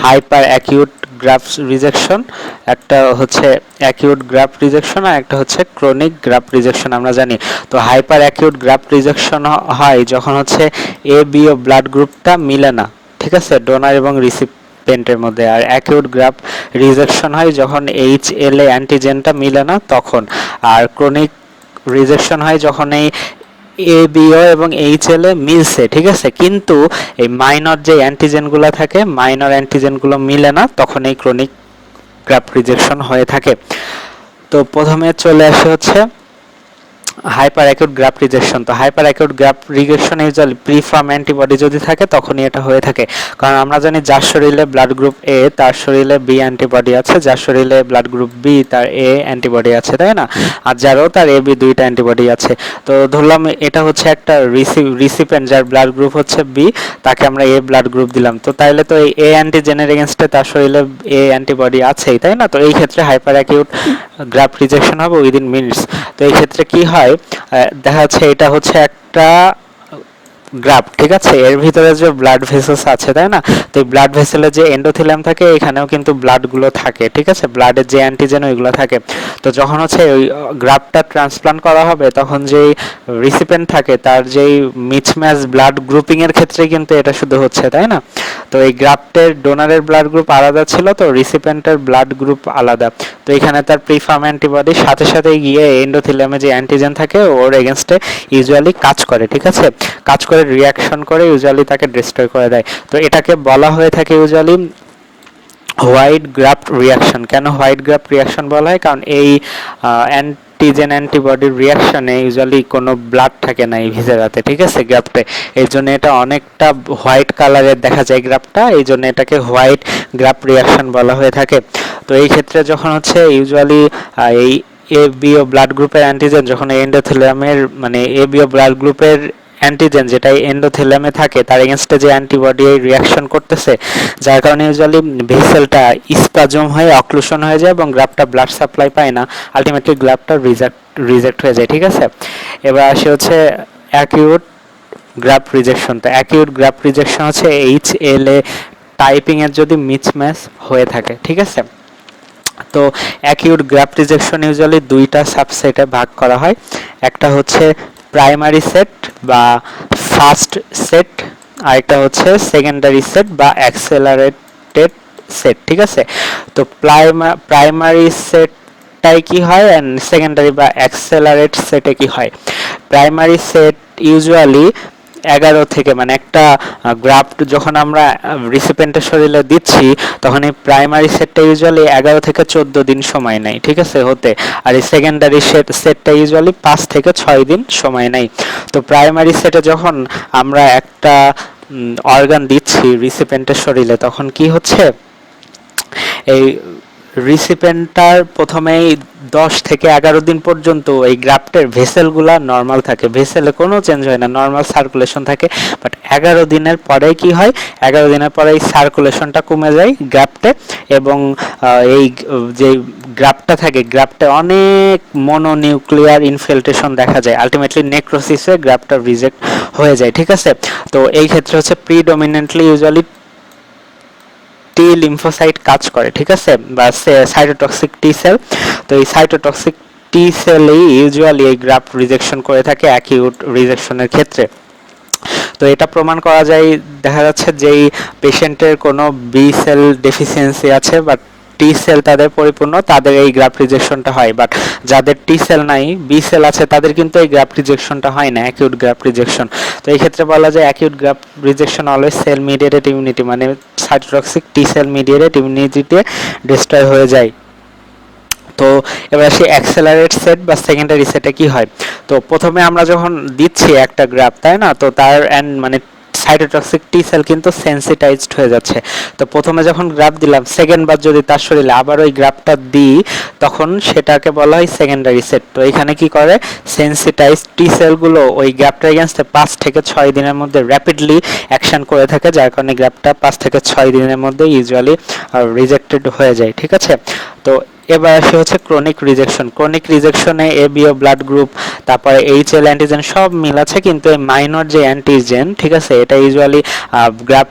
হাইপার অ্যাকিউট গ্রাফট রিজেকশন, একটা অ্যাকিউট গ্রাফট রিজেকশন, আর একটা ক্রনিক গ্রাফট রিজেকশন আমরা জানি। তো হাইপার অ্যাকিউট গ্রাফট রিজেকশন হয় যখন এ বি ও ব্লাড গ্রুপটা মিলে না, ঠিক আছে, ডোনার এবং রিসিপিয়েন্টের মধ্যে। আর অ্যাকিউট গ্রাফট রিজেকশন হয় যখন HLA অ্যান্টিজেনটা মিলে না তখন। আর ক্রনিক রিজেকশন হয় যখন এই ABO এবং HLA মিলছে, ঠিক আছে, কিন্তু এই মাইনর যে অ্যান্টিজেনগুলো থাকে, মাইনর অ্যান্টিজেনগুলো মিলে না, তখন এই ক্রনিক গ্রাফট রিজেকশন হয়ে থাকে। তো প্রথমে চলে আসে হাইপার অ্যাকিউট গ্রাফট রিজেকশন। তো hyper acute graft rejection usually preformed antibody যদি থাকে তখনই এটা হয়ে থাকে। কারণ আমরা জানি যার শরীরে ব্লাড গ্রুপ A তার শরীরে B অ্যান্টিবডি আছে, যার শরীরে ব্লাড গ্রুপ B তার A অ্যান্টিবডি আছে, তাই না? আর যারও তার AB দুইটা অ্যান্টিবডি আছে। তো ধরলাম এটা একটা রিসিপিয়েন্ট যার ব্লাড গ্রুপ B, তাকে আমরা A ব্লাড গ্রুপ দিলাম। তো তাইলে তো এই A অ্যান্টিজেনের এগেনস্টে তার শরীরে A অ্যান্টিবডি আছেই, তাই না? তো এই ক্ষেত্রে হাইপার অ্যাকিউট গ্রাফট রিজেকশন হবে উইদিন মিনিটস। তো এই ক্ষেত্রে কি হয়, দেখা যাচ্ছে এটা একটা গ্রাফট, ঠিক আছে, এর ভিতরে যে ব্লাড ভেসেলস আছে, তাই না? তো এই ব্লাড ভেসেলের যে এন্ডোথেলিয়াম থাকে এখানেও কিন্তু ব্লাড গুলো থাকে, ঠিক আছে, ব্লাডের যে অ্যান্টিজেন ওইগুলো থাকে। তো যখন ওই গ্রাফটটা ট্রান্সপ্লান্ট করা হবে তখন যেই রিসিপিয়েন্ট থাকে তার যেই মিসম্যাচ ব্লাড গ্রুপিং এর ক্ষেত্রে কিন্তু এটা শুধু তাই না? তো এই গ্রাফটের ডোনারের ব্লাড গ্রুপ আলাদা ছিল, তো রিসিপিয়েন্টের ব্লাড গ্রুপ আলাদা। তো এখানে তার প্রিফার্ম অ্যান্টিবডি সাথে সাথে গিয়ে এন্ডোথেলিয়ামে যে অ্যান্টিজেন থাকে ওর এগেনস্টে ইউজুয়ালি কাজ করে, ঠিক আছে, কাজ করে রিয়াকশন করে ইউজুয়ালি তাকে ডিস্ট্রয় করে দেয়। তো এটাকে বলা হয়ে থাকে ইউজুয়ালি হোয়াইট গ্রাফট রিয়াকশন। কেন হোয়াইট গ্রাফট রিয়াকশন বলা হয়? কারণ এই অ্যান্টিজেন অ্যান্টিবডির রিয়াকশনে ইউজুয়ালি কোনো ব্লাড থাকে না এই ভিসেরাতে, ঠিক আছে, গ্রাফটে। এই জন্য এটা অনেকটা হোয়াইট কালারের দেখা যায় গ্রাফটটা, এই জন্য এটাকে হোয়াইট গ্রাফট রিয়াকশন বলা হয়ে থাকে। তো এই ক্ষেত্রে যখন ইউজুয়ালি এই এবিও ব্লাড গ্রুপের অ্যান্টিজেন যখন এন্ডোথেলিয়ামের এবিও ব্লাড গ্রুপের অ্যান্টিজেন যেটা এন্ডোথেলিয়ামে থাকে তার এগেনস্টে যে অ্যান্টিবডি রিয়াকশন করতেছে, যার কারণে ইউজুয়ালি ভেসেলটা স্পাজম হয়ে অক্লুশন হয়ে যায় এবং গ্রাফটটা ব্লাড সাপ্লাই পায় না, আলটিমেটলি গ্রাফটটা রিজেক্ট হয়ে যায়, ঠিক আছে। এবার আসে অ্যাকিউট গ্রাফট রিজেকশন। তো acute graft rejection HLA typing এর যদি মিসম্যাচ হয়ে থাকে, ঠিক আছে। তো অ্যাকিউট গ্রাফট রিজেকশন ইউজুয়ালি দুইটা সাবসেটে ভাগ করা হয়। একটা প্রাইমারি সেট বা ফার্স্ট সেট, আর একটা সেকেন্ডারি সেট বা অ্যাক্সেলারেটেড সেট, ঠিক আছে। তো প্রাইমারি সেটটাই কি হয় এন্ড সেকেন্ডারি বা অ্যাক্সেলারেট সেটে কি হয়? প্রাইমারি সেট ইউজুয়ালি 11 থেকে একটা গ্রাফট যখন আমরা রিসিপিয়েন্টের শরীরে দিচ্ছি তখন এই প্রাইমারি সেটটা ইউজুয়ালি 11 থেকে 14 দিন সময় নেয়, ঠিক আছে, হতে। আর এই সেকেন্ডারি সেটটা ইউজুয়ালি 5 থেকে 6 দিন সময় নেয়। তো প্রাইমারি সেটে যখন আমরা একটা অর্গান দিচ্ছি রিসিপিয়েন্টের শরীরে তখন কি এই রিসিপিয়েন্টটার প্রথমেই 10 থেকে 11 দিন পর্যন্ত এই গ্রাফটের ভেসেলগুলা নর্মাল থাকে, ভেসেলে কোনো চেঞ্জ হয় না, নর্মাল সার্কুলেশন থাকে। বাট 11 দিনের পরে কি হয়, 11 দিনের পরে এই সার্কুলেশনটা কমে যায় গ্রাফটে এবং এই যে গ্রাফটটা থাকে গ্রাফটে অনেক মনোনিউক্লিয়ার ইনফিল্ট্রেশন দেখা যায়, আলটিমেটলি নেক্রোসিসে গ্রাফটটা রিজেক্ট হয়ে যায়, ঠিক আছে। তো এই ক্ষেত্রে প্রিডমিনেন্টলি ইউজুয়ালি টি লিম্ফোসাইট কাজ করে, ঠিক আছে, বা সাইটোটক্সিক টি সেল। তো এই সাইটোটক্সিক টি সেলই ইউজুয়ালি এই গ্রাফট রিজেকশন করে থাকে অ্যাকিউট রিজেকশনের ক্ষেত্রে। তো এটা প্রমাণ করা যায়, দেখা যাচ্ছে যেই পেশেন্টের কোনো বি সেল ডেফিসিয়েন্সি আছে বা টি সেল তাদের পরিপূর্ণ, তাদের এই গ্রাফট রিজেকশনটা হয়। বাট যাদের টি সেল নাই, বি সেল আছে, তাদের কিন্তু এই গ্রাফট রিজেকশনটা হয় না, অ্যাকিউট গ্রাফট রিজেকশন। তো এই ক্ষেত্রে বলা যায় acute graft rejection always cell mediated immunity, মানে সাইটোটক্সিক টি সেল মিডিয়েটেড ইমিউনিটিতে ডিস্ট্রয় হয়ে যায়। তো এবার আসি অ্যাক্সেলারেট সেট বা সেকেন্ডারি সেটে কি হয়। তো প্রথমে আমরা যখন দিচ্ছি একটা গ্রাফ, তাই না, তো তার মানে সাইটোটক্সিক টি সেল কিন্তু সেন্সিটাইজড হয়ে যাচ্ছে। তো প্রথমে যখন গ্রাফ দিলাম, সেকেন্ড বার যদি তার শরীরে আবার ওই গ্রাফটা দিই, তখন সেটাকে বলা হয় সেকেন্ডারি সেট। তো এখানে কি করে, সেন্সিটাইজড টি সেলগুলো ওই গ্রাফটার এগেনস্টে 5 থেকে 6 দিনের মধ্যে র্যাপিডলি অ্যাকশন করে থাকে, যার কারণে গ্রাফটা 5 থেকে 6 দিনের মধ্যে ইউজুয়ালি রিজেক্টেড হয়ে যায়। ঠিক আছে। তো এবার আসে হচ্ছে ক্রনিক রিজেকশন। ক্রনিক রিজেকশনে এবিও ব্লাড গ্রুপ, তারপরে এইচএল অ্যান্টিজেন সব মিল আছে, কিন্তু এই মাইনর যে অ্যান্টিজেন, ঠিক আছে, এটা ইউজুয়ালি গ্রাফ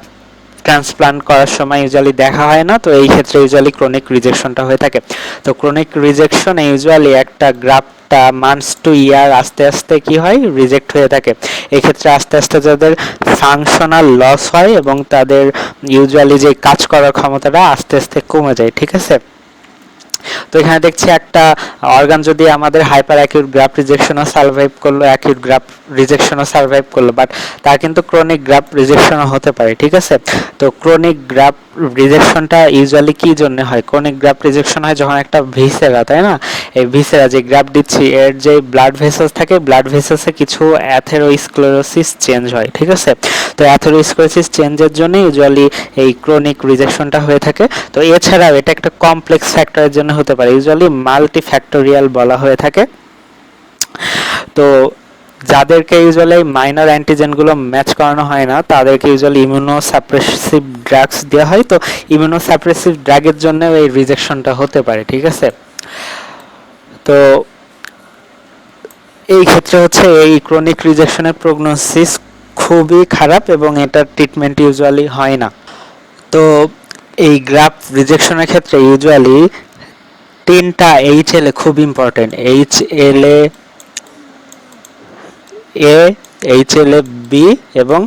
ট্রান্সপ্লান্ট করার সময় ইউজুয়ালি দেখা হয় না। তো এই ক্ষেত্রে ইউজুয়ালি ক্রনিক রিজেকশনটা হয়ে থাকে। তো ক্রনিক রিজেকশনে ইউজুয়ালি একটা গ্রাফটা মান্থস টু ইয়ার আস্তে আস্তে কি হয়, রিজেক্ট হয়ে থাকে। এই ক্ষেত্রে আস্তে আস্তে যাদের ফাংশনাল লস হয় এবং তাদের ইউজুয়ালি যে কাজ করার ক্ষমতাটা আস্তে আস্তে কমে যায়। ঠিক আছে। তো এখানে দেখছি একটা অর্গান যদি আমাদের হাইপার অ্যাকিউট গ্রাফট রিজেকশনও সার্ভাইভ করলো, অ্যাকিউট গ্রাফট রিজেকশনও সার্ভাইভ করলো, বাট তার কিন্তু ক্রনিক গ্রাফট রিজেকশনও হতে পারে। ঠিক আছে। তো ক্রনিক গ্রাফট রিজেকশনটা ইউজুয়ালি কি জন্য হয়? ক্রনিক গ্রাফট রিজেকশন হয় যখন একটা ভিসেরা, তাই না, এই ভিসেরা যে গ্রাফট দিচ্ছি এর যে ব্লাড ভেসেলস থাকে, ব্লাড ভেসেলসে কিছু অ্যাথেরোস্ক্লেরোসিস চেঞ্জ হয়। ঠিক আছে। তো অ্যাথেরোস্ক্লেরোসিস চেঞ্জের জন্য ইউজুয়ালি এই ক্রনিক রিজেকশনটা হয়ে থাকে। তো এছাড়াও এটা একটা কমপ্লেক্স ফ্যাক্টরের জন্য হতে পারে, ইউজুয়ালি মাল্টি ফ্যাক্টোরিয়াল বলা হয়ে থাকে। তো যাদেরকে ইউজুয়ালি মাইনর অ্যান্টিজেনগুলো ম্যাচ করানো হয় না, তাদেরকে ইউজুয়ালি ইমিউনোসাপ্রেসিভ ড্রাগস দেওয়া হয়। তো ইমিউনোসাপ্রেসিভ ড্রাগের জন্য এই রিজেকশনটা হতে পারে। ঠিক আছে। তো এই ক্ষেত্রে হচ্ছে এই ক্রনিক রিজেকশনের প্রগনোসিস খুবই খারাপ এবং এটার ট্রিটমেন্ট ইউজুয়ালি হয় না। তো এই গ্রাফট রিজেকশনের ক্ষেত্রে ইউজুয়ালি 3টা এইচএলএ খুব ইম্পর্টেন্ট। এইচএলএ এ, এইচএলএ বি এবং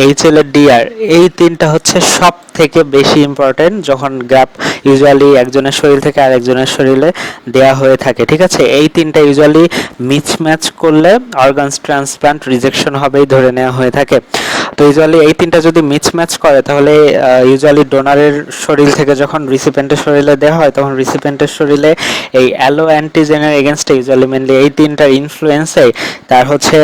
এইচএলএ ডিআর, এই 3টা হচ্ছে সব থেকে বেশি ইম্পর্টেন্ট যখন গ্রাফ ইউজুয়ালি একজনের শরীর থেকে আরেকজনের শরীরে দেয়া হয়ে থাকে। ঠিক আছে। এই 3টা ইউজুয়ালি মিসম্যাচ করলে অর্গানস ট্রান্সপ্লান্ট রিজেকশন হবেই ধরে নেওয়া হয়ে থাকে। তো ইউজুয়ালি এই 3টা যদি মিসম্যাচ করে, তাহলে ইউজুয়ালি ডোনারের শরীর থেকে যখন রিসিপেন্টের শরীরে দেওয়া হয়, তখন রিসিপেন্টের শরীরে এই অ্যালো অ্যান্টিজেনের এগেনস্টে ইউজুয়ালি মেনলি এই 3টার ইনফ্লুয়েন্সে তার হচ্ছে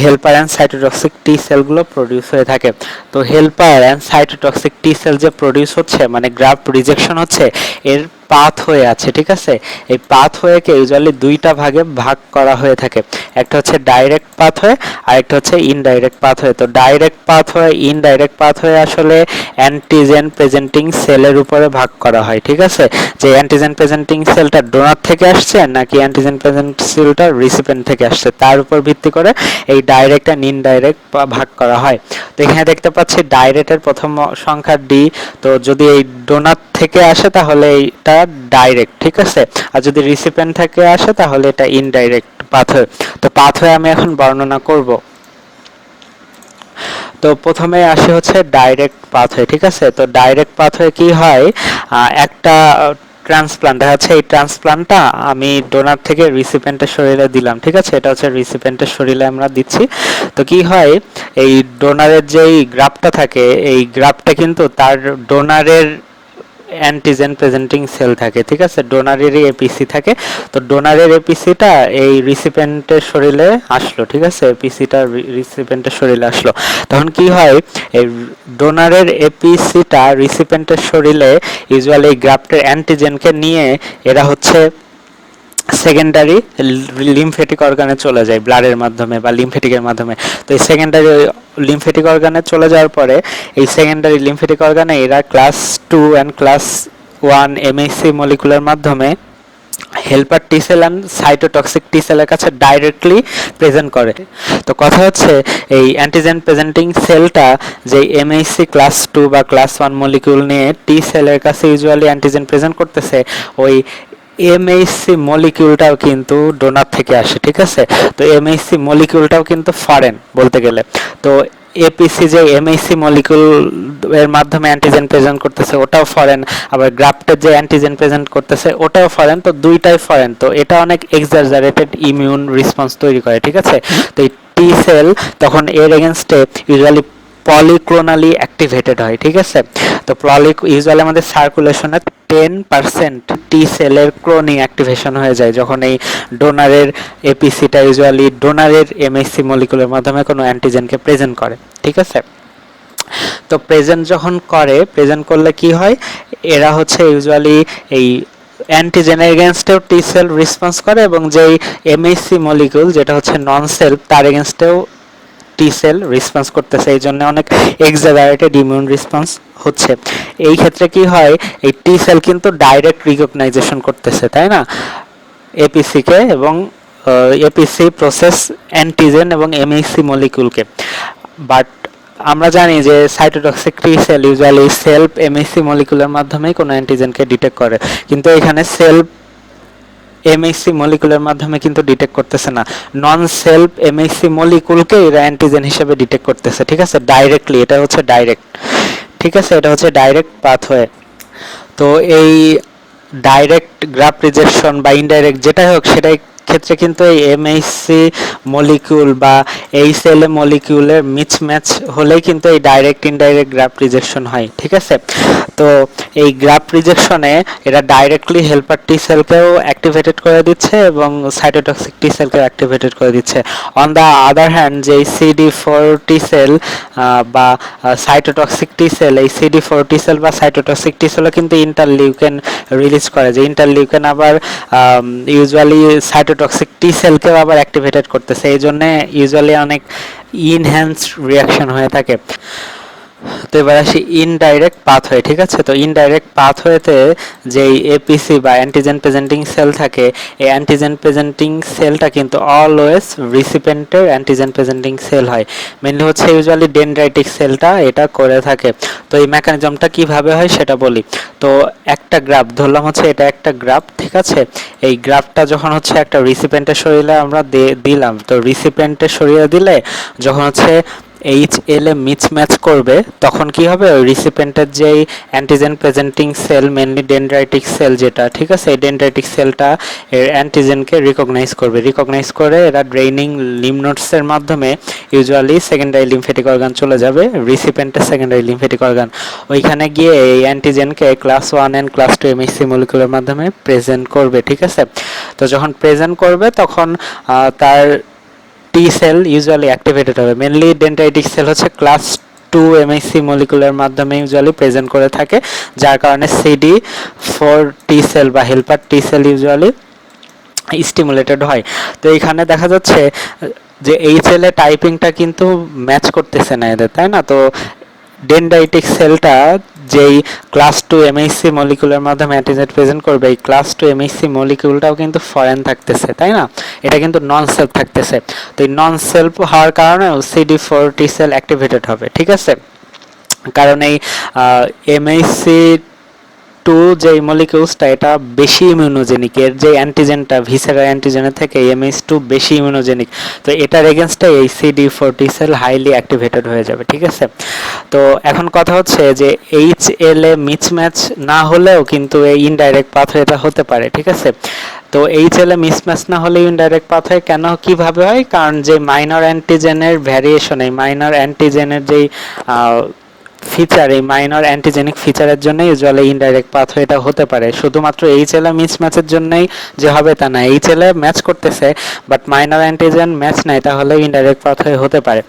হেল্পার অ্যান্ড সাইটোটক্সিক টি সেলগুলো প্রডিউস হয়ে থাকে। তো helper and cytotoxic T sell যে প্রডিউস হচ্ছে, মানে গ্রাফট রিজেকশন হচ্ছে, এর পাথওয়ে আছে। ঠিক আছে। এই পাথওয়েকে ইউজুয়ালি 2টা ভাগে ভাগ করা হয়ে থাকে। একটা হচ্ছে ডাইরেক্ট পাথওয়ে আর একটা হচ্ছে ইনডাইরেক্ট পাথওয়ে। তো ডাইরেক্ট পাথওয়ে, ইনডাইরেক্ট পাথওয়ে আসলে অ্যান্টিজেন প্রেজেন্টিং সেলের উপরে ভাগ করা হয়। ঠিক আছে। যে অ্যান্টিজেন প্রেজেন্টিং সেলটা ডোনার থেকে আসছে নাকি অ্যান্টিজেন প্রেজেন্ট সেলটা রিসিপেন্ট থেকে আসছে, তার উপর ভিত্তি করে এই ডাইরেক্ট অ্যান্ড ইনডাইরেক্ট ভাগ করা হয়। তো এখানে দেখতে পাচ্ছি ডাইরেক্টের প্রথম সংখ্যা ডি। তো যদি এই ডোনার থেকে আসে তাহলে এটা ডাইরেক্ট। ঠিক আছে। আর যদি রিসিপেন্ট থেকে আসে তাহলে এটা ইনডাইরেক্ট পাথওয়ে। তো পাথওয়ে আমি এখন বর্ণনা করব। তো প্রথমে আসে হচ্ছে ডাইরেক্ট পাথওয়ে। ঠিক আছে। তো ডাইরেক্ট পাথওয়ে কি হয়, একটা ট্রান্সপ্লান্ট দেখা যাচ্ছে, এই ট্রান্সপ্লান্টটা আমি ডোনার থেকে রিসিপেন্টের শরীরে দিলাম। ঠিক আছে। এটা হচ্ছে রিসিপেন্টের শরীরে আমরা দিচ্ছি। তো কি হয়, এই ডোনারের যেই গ্রাফটা থাকে, এই গ্রাফটা কিন্তু তার ডোনারের অ্যান্টিজেন প্রেজেন্টিং সেল থাকে। ঠিক আছে। ডোনারেরই এপিসি থাকে। তো ডোনারের এপিসিটা এই রিসিপেন্টের শরীরে আসলো। ঠিক আছে। এপিসিটা রিসিপেন্টের শরীরে আসলো। তখন কি হয়, এই ডোনারের এপিসিটা রিসিপেন্টের শরীরে ইউজুয়ালি গ্রাফটের অ্যান্টিজেনকে নিয়ে এরা হচ্ছে সেকেন্ডারি লিমফেটিক অর্গানে চলে যায়, ব্লাডের মাধ্যমে বা লিমফেটিকের মাধ্যমে। তো এই সেকেন্ডারি লিমফেটিক অর্গানে চলে যাওয়ার পরে এই সেকেন্ডারি লিমফেটিক অর্গানে এরা class 2 and class 1 MHC molecular মাধ্যমে helper T cell and cytotoxic T সেলের কাছে ডাইরেক্টলি প্রেজেন্ট করে। তো কথা হচ্ছে এই অ্যান্টিজেন প্রেজেন্টিং সেলটা যে এমএসসি ক্লাস 2 বা ক্লাস 1 মলিকিউল নিয়ে টি সেলের কাছে ইউজুয়ালি অ্যান্টিজেন প্রেজেন্ট করতেছে, ওই এমএইচসি মলিকিউলটাও কিন্তু ডোনার থেকে আসে। ঠিক আছে। তো এমএইচসি মলিকিউলটাও কিন্তু ফরেন বলতে গেলে। তো এপিসি যে এমএইসি মলিকুল এর মাধ্যমে অ্যান্টিজেন প্রেজেন্ট করতেছে ওটাও ফরেন, আবার গ্রাফটের যে অ্যান্টিজেন প্রেজেন্ট করতেছে ওটাও ফরেন, তো দুইটাই ফরেন, তো এটা অনেক এক্সাজারেটেড ইমিউন রেসপন্স তৈরি করে, ঠিক আছে। তো এই টি সেল তখন এর এগেনস্টে ইউজুয়ালি পলিক্লোনালি অ্যাক্টিভেটেড হয়, ঠিক আছে। তো ইউজুয়ালি আমাদের সার্কুলেশনে 10% টি সেলের ক্লোনিং অ্যাক্টিভেশন হয়ে যায় যখন এই ডোনারের এপিসিটা ইউজুয়ালি ডোনারের এমএসসি মলিকুলের মাধ্যমে কোনো অ্যান্টিজেনকে প্রেজেন্ট করে, ঠিক আছে। তো প্রেজেন্ট করলে কি হয়, এরা হচ্ছে ইউজুয়ালি এই অ্যান্টিজেনের এগেনস্টেও টি সেল রেসপন্স করে এবং যেই এমএসসি মলিকুল যেটা হচ্ছে নন সেলফ তার এগেনস্টেও টি সেল রেসপন্স করতেছে, এই জন্য অনেক এক্সাজারেটেড ইমিউন রেসপন্স হচ্ছে। এই ক্ষেত্রে কি হয়, এই টি সেল কিন্তু ডাইরেক্ট রিকগনাইজেশন করতেছে, তাই না, এপিসিকে, এবং এপিসি প্রসেস অ্যান্টিজেন এবং এমএসসি মলিকুলকে। বাট আমরা জানি যে cytotoxic T cell usually self MHC মলিকুলের মাধ্যমেই কোনো অ্যান্টিজেনকে ডিটেক্ট করে, কিন্তু এখানে সেলফ এমএসসি মলিকুলের মাধ্যমে কিন্তু ডিটেক্ট করতেছে না, নন সেলফ এমএসসি মলিকুলকে এরা অ্যান্টিজেন হিসেবে ডিটেক্ট করতেছে, ঠিক আছে, ডাইরেক্টলি, এটা হচ্ছে ডাইরেক্ট, ঠিক আছে, এটা হচ্ছে ডাইরেক্ট পাথওয়ে। তো এই ডাইরেক্ট গ্রাফট রিজেকশন বা ইনডাইরেক্ট যেটাই হোক সেটাই ক্ষেত্রে কিন্তু এই এমএইচসি মলিকিউল বা এই সেলে মলিকিউলের মিসম্যাচ হলেই কিন্তু এই ডাইরেক্ট ইনডাইরেক্ট গ্রাফট রিজেকশন হয়, ঠিক আছে। তো এই গ্রাফট রিজেকশনে এরা ডাইরেক্টলি হেল্পার টি সেলকেও অ্যাক্টিভেটেড করে দিচ্ছে এবং সাইটোটক্সিক টি সেলকেও অ্যাক্টিভেটেড করে দিচ্ছে। অন দ্য আদার হ্যান্ড যে CD4 টি সেল বা সাইটোটক্সিক টি সেল, এই CD4 টি সেল বা সাইটোটক্সিক টি সেলও কিন্তু ইন্টারলিউকেন রিলিজ করে, যে ইন্টারলিউকেন আবার ইউজুয়ালি সাইটোটক্সিক টি সেলকেও আবার অ্যাক্টিভেটেড করতেছে, এই জন্য ইউজুয়ালি অনেক ইনহ্যান্সড রিয়াকশন হয়ে থাকে। তো এবার আসি ইনডাইরেক্ট পাথওয়ে, ঠিক আছে। তো ইনডাইরেক্ট পাথওয়েতে যেই এপিসি বা অ্যান্টিজেন প্রেজেন্টিং সেল থাকে, এই অ্যান্টিজেন প্রেজেন্টিং সেলটা কিন্তু অলওয়েজ রিসিপেন্টের অ্যান্টিজেন প্রেজেন্টিং সেল হয়, মেনলি হচ্ছে ইউজুয়ালি ডেনড্রাইটিক সেলটা এটা করে থাকে। তো এই মেকানিজমটা কিভাবে হয় সেটা বলি। তো একটা গ্রাফ ধরলাম, হচ্ছে এটা একটা গ্রাফ, ঠিক আছে। এই গ্রাফটা যখন হচ্ছে একটা রিসিপেন্টের শরীরে আমরা দিলাম, তো রিসিপেন্টের শরীরে দিলে যখন হচ্ছে HL এ মিসম্যাচ করবে তখন কি হবে, ওই রিসিপেন্টের যেই antigen presenting cell mainly dendritic cell যেটা, ঠিক আছে, এই ডেনড্রাইটিক সেলটা এর অ্যান্টিজেনকে রিকগনাইজ করে এরা ড্রেইনিং লিম্ফ মাধ্যমে ইউজুয়ালি সেকেন্ডারি লিম্ফেটিক অর্গান চলে যাবে, রিসিপেন্টের সেকেন্ডারি লিম্ফেটিক অর্গান, ওইখানে গিয়ে এই অ্যান্টিজেনকে ক্লাস 1 এন্ড ক্লাস 2 এমএসসি মলিকুলের মাধ্যমে প্রেজেন্ট করবে, ঠিক আছে। তো যখন প্রেজেন্ট করবে তখন তার টি সেল ইউজুয়ালি অ্যাক্টিভেটেড হবে, মেনলি ডেনড্রাইটিক সেল হচ্ছে ক্লাস 2 এমএসসি মলিকুলের মাধ্যমে ইউজুয়ালি প্রেজেন্ট করে থাকে, যার কারণে CD4 টি সেল বা helper T cell usually stimulated হয়। তো এখানে দেখা যাচ্ছে যে এই সেলে টাইপিংটা কিন্তু ম্যাচ করতেছে না এদের, তাই না। তো ডেনড্রাইটিক সেলটা যেই ক্লাস 2 এমএসসি মলিকুলের মাধ্যমে অ্যান্টিজেন প্রেজেন্ট করবে, এই ক্লাস 2 এমএসসি মলিকুলটাও কিন্তু ফরেন থাকতেছে, তাই না, এটা কিন্তু নন সেলফ থাকতেছে। তো এই নন সেলফ হওয়ার কারণেও CD4 টি সেল অ্যাক্টিভেটেড হবে, ঠিক আছে। কারণ এই এমএসসি 2 যে মলিকিউলসটা এটা বেশি ইমিউনোজেনিক, এর যে অ্যান্টিজেনটা ভিসেরাল অ্যান্টিজেনের থেকে MS2 বেশি ইমিউনোজেনিক, তো এটার এগেনস্টে এই CD4 টি সেল হাইলি অ্যাক্টিভেটেড হয়ে যাবে, ঠিক আছে। তো এখন কথা হচ্ছে যে HL এ মিসম্যাচ না হলেও কিন্তু এই ইনডাইরেক্ট পাথওয়েটা হতে পারে, ঠিক আছে। তো HL এ মিসম্যাচ না হলে ইনডাইরেক্ট পাথওয়ে কেন কিভাবে হয়, কারণ যে মাইনর অ্যান্টিজেনের ভ্যারিয়েশন, এই মাইনর অ্যান্টিজেনের যেই ফিচার, এই মাইনর অ্যান্টিজেনিক ফিচারের জন্য ইউজুয়ালি ইনডাইরেক্ট পাথওয়েটা হতে পারে, শুধুমাত্র HL এ মিসম্যাচের জন্যই যে হবে তা না, HL এ ম্যাচ করতেছে বাট মাইনর অ্যান্টিজেন ম্যাচ নাই, তাহলে ইনডাইরেক্ট পাথওয়ে হতে পারে।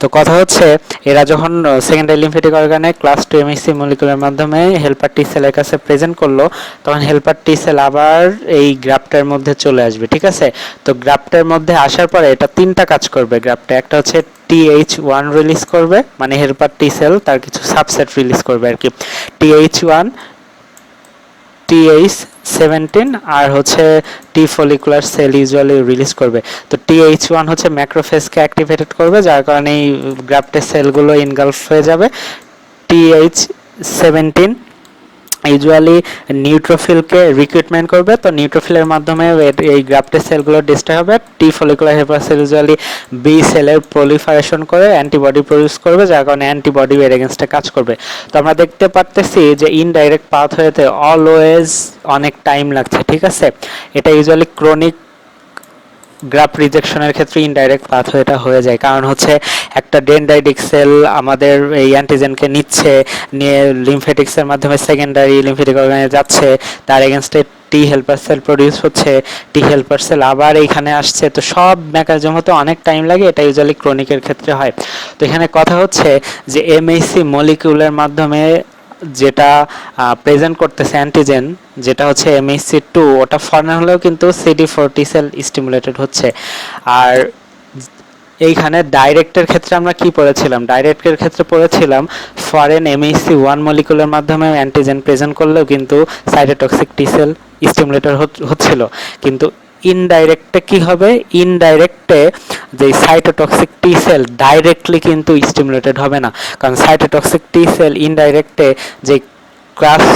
তো কথা হচ্ছে এরা যখন সেকেন্ডারি লিম্ফেটিক অর্গানে ক্লাস 2 এমএসসি মলিকুলের মাধ্যমে হেল্পার টি সেলের কাছে প্রেজেন্ট করলো, তখন হেল্পার টি সেল আবার এই গ্রাফটের মধ্যে চলে আসবে, ঠিক আছে। তো গ্রাফটের মধ্যে আসার পরে এটা তিনটা কাজ করবে গ্রাফটে, একটা হচ্ছে TH1 রিলিজ করবে, মানে হেল্পার টি সেল তার কিছু সাবসেট রিলিজ করবে আর কি, TH1, TH17 আর হচ্ছে টি ফলিকুলার সেল ইউজুয়ালি রিলিজ করবে। তো TH1 হচ্ছে ম্যাক্রোফেজকে অ্যাক্টিভেটেড করবে, যার কারণে এই গ্রাফটের সেলগুলো ইনগালফ হয়ে যাবে। TH17 ইউজুয়ালি নিউট্রোফিলকে রিক্রুটমেন্ট করবে, তো নিউট্রোফিলের মাধ্যমে এই গ্রাফটেড সেলগুলো ডিস্ট্রয় হবে। T follicular helper cell usually B সেলের প্রলিফারেশন করে অ্যান্টিবডি প্রডিউস করবে, যার কারণে অ্যান্টিবডি এর এগেনস্টে কাজ করবে। তো আমরা দেখতে পারতেছি যে ইনডাইরেক্ট পাথওয়েতে অলওয়েজ অনেক টাইম লাগছে, ঠিক আছে। এটা ইউজুয়ালি ক্রনিক গ্রাফট রিজেকশনের ক্ষেত্রে ইনডাইরেক্ট পাথওয়েটা হয়ে যায়, কারণ হচ্ছে একটা ডেনড্রাইটিক সেল আমাদের এই অ্যান্টিজেনকে নিচ্ছে, নিয়ে লিমফেটিক্সের মাধ্যমে সেকেন্ডারি লিমফেটিক অর্গানে যাচ্ছে, তার এগেনস্টে টি হেল্পার সেল প্রডিউস হচ্ছে, টি হেল্পার সেল আবার এইখানে আসছে, তো সব মেকানিজম হতে অনেক টাইম লাগে। এটা ইউজুয়ালি ক্রনিকের ক্ষেত্রে হয়। তো এখানে কথা হচ্ছে যে এমএইসি মলিকিউলের মাধ্যমে যেটা প্রেজেন্ট করতেছে অ্যান্টিজেন, যেটা হচ্ছে MHC2, ওটা ফরেন হলেও কিন্তু CD4 টি সেল স্টিমুলেটেড হচ্ছে। আর এইখানে ডাইরেক্টের ক্ষেত্রে আমরা কি পড়েছিলাম? ডাইরেক্টের ক্ষেত্রে পড়েছিলাম ফরেন MHC1 মলিকুলের মাধ্যমে অ্যান্টিজেন প্রেজেন্ট করলেও কিন্তু সাইটোটক্সিক টি সেল স্টিমুলেটর হচ্ছিল। কিন্তু ইনডাইরেক্টে কি হবে? ইনডাইরেক্টে যে সাইটোটক্সিক টি সেল ডাইরেক্টলি কিন্তু স্টিমুলেটেড হবে না, কারণ সাইটোটক্সিক টি সেল ইনডাইরেক্টে যে ক্লাস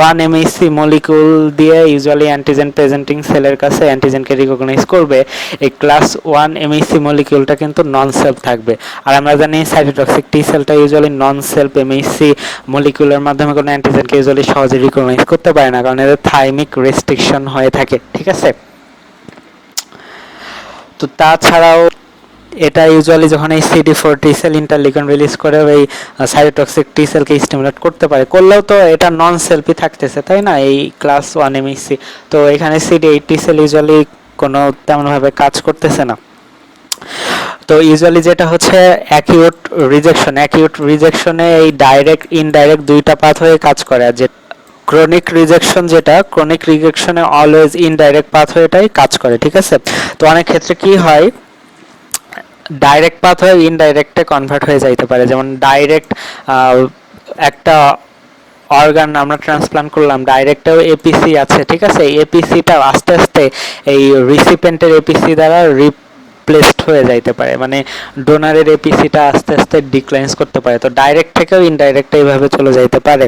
1 এমএইচসি মলিকুল দিয়ে ইউজুয়ালি অ্যান্টিজেন প্রেজেন্টিং সেলের কাছে অ্যান্টিজেনকে রিকগনাইজ করবে, এই ক্লাস 1 এমএইচসি মলিকিউলটা কিন্তু নন সেলফ থাকবে। আর আমরা জানি সাইটোটক্সিক টি সেলটা ইউজুয়ালি নন সেলফ এমএইচসি মলিকিউলের মাধ্যমে কোনো অ্যান্টিজেনকে ইউজুয়ালি সহজে রিকগনাইজ করতে পারে না, কারণ এদের থাইমিক রেস্ট্রিকশন হয়ে থাকে, ঠিক আছে। তো তাছাড়াও এটা ইউজুয়ালি যখন এই CD4 টি সেল ইন্টারলিউকিন রিলিজ করে এই সাইটোটক্সিক টি সেলকে স্টিমুলেট করতে পারে, করলেও তো এটা নন সেলফি থাকতেছে, তাই না, এই ক্লাস 1 এমএইচসি। তো এখানে CD8 টি সেল ইউজুয়ালি কোনো তেমনভাবে কাজ করতেছে না। তো ইউজুয়ালি যেটা হচ্ছে অ্যাকিউট রিজেকশনে এই ডাইরেক্ট ইনডাইরেক্ট দুইটা পাথ হয়ে কাজ করে। আর যে ক্রনিক রিজেকশন, যেটা ক্রনিক রিজেকশনে অলওয়েজ ইনডাইরেক্ট পাথওয়েটাই কাজ করে, ঠিক আছে। তো অনেক ক্ষেত্রে কি হয়, ডাইরেক্ট পাথ হয়ে ইনডাইরেক্টে কনভার্ট হয়ে যাইতে পারে। যেমন ডাইরেক্ট একটা অর্গান আমরা ট্রান্সপ্লান্ট করলাম, ডাইরেক্টেও এপিসি আছে, ঠিক আছে, এপিসিটা আস্তে আস্তে এই রিসিপেন্টের এপিসি দ্বারা রিপ্লেসড হয়ে যাইতে পারে, মানে ডোনারের এপিসিটা আস্তে আস্তে ডিক্লাইন্স করতে পারে। তো ডাইরেক্ট থেকেও ইনডাইরেক্ট এইভাবে চলে যাইতে পারে।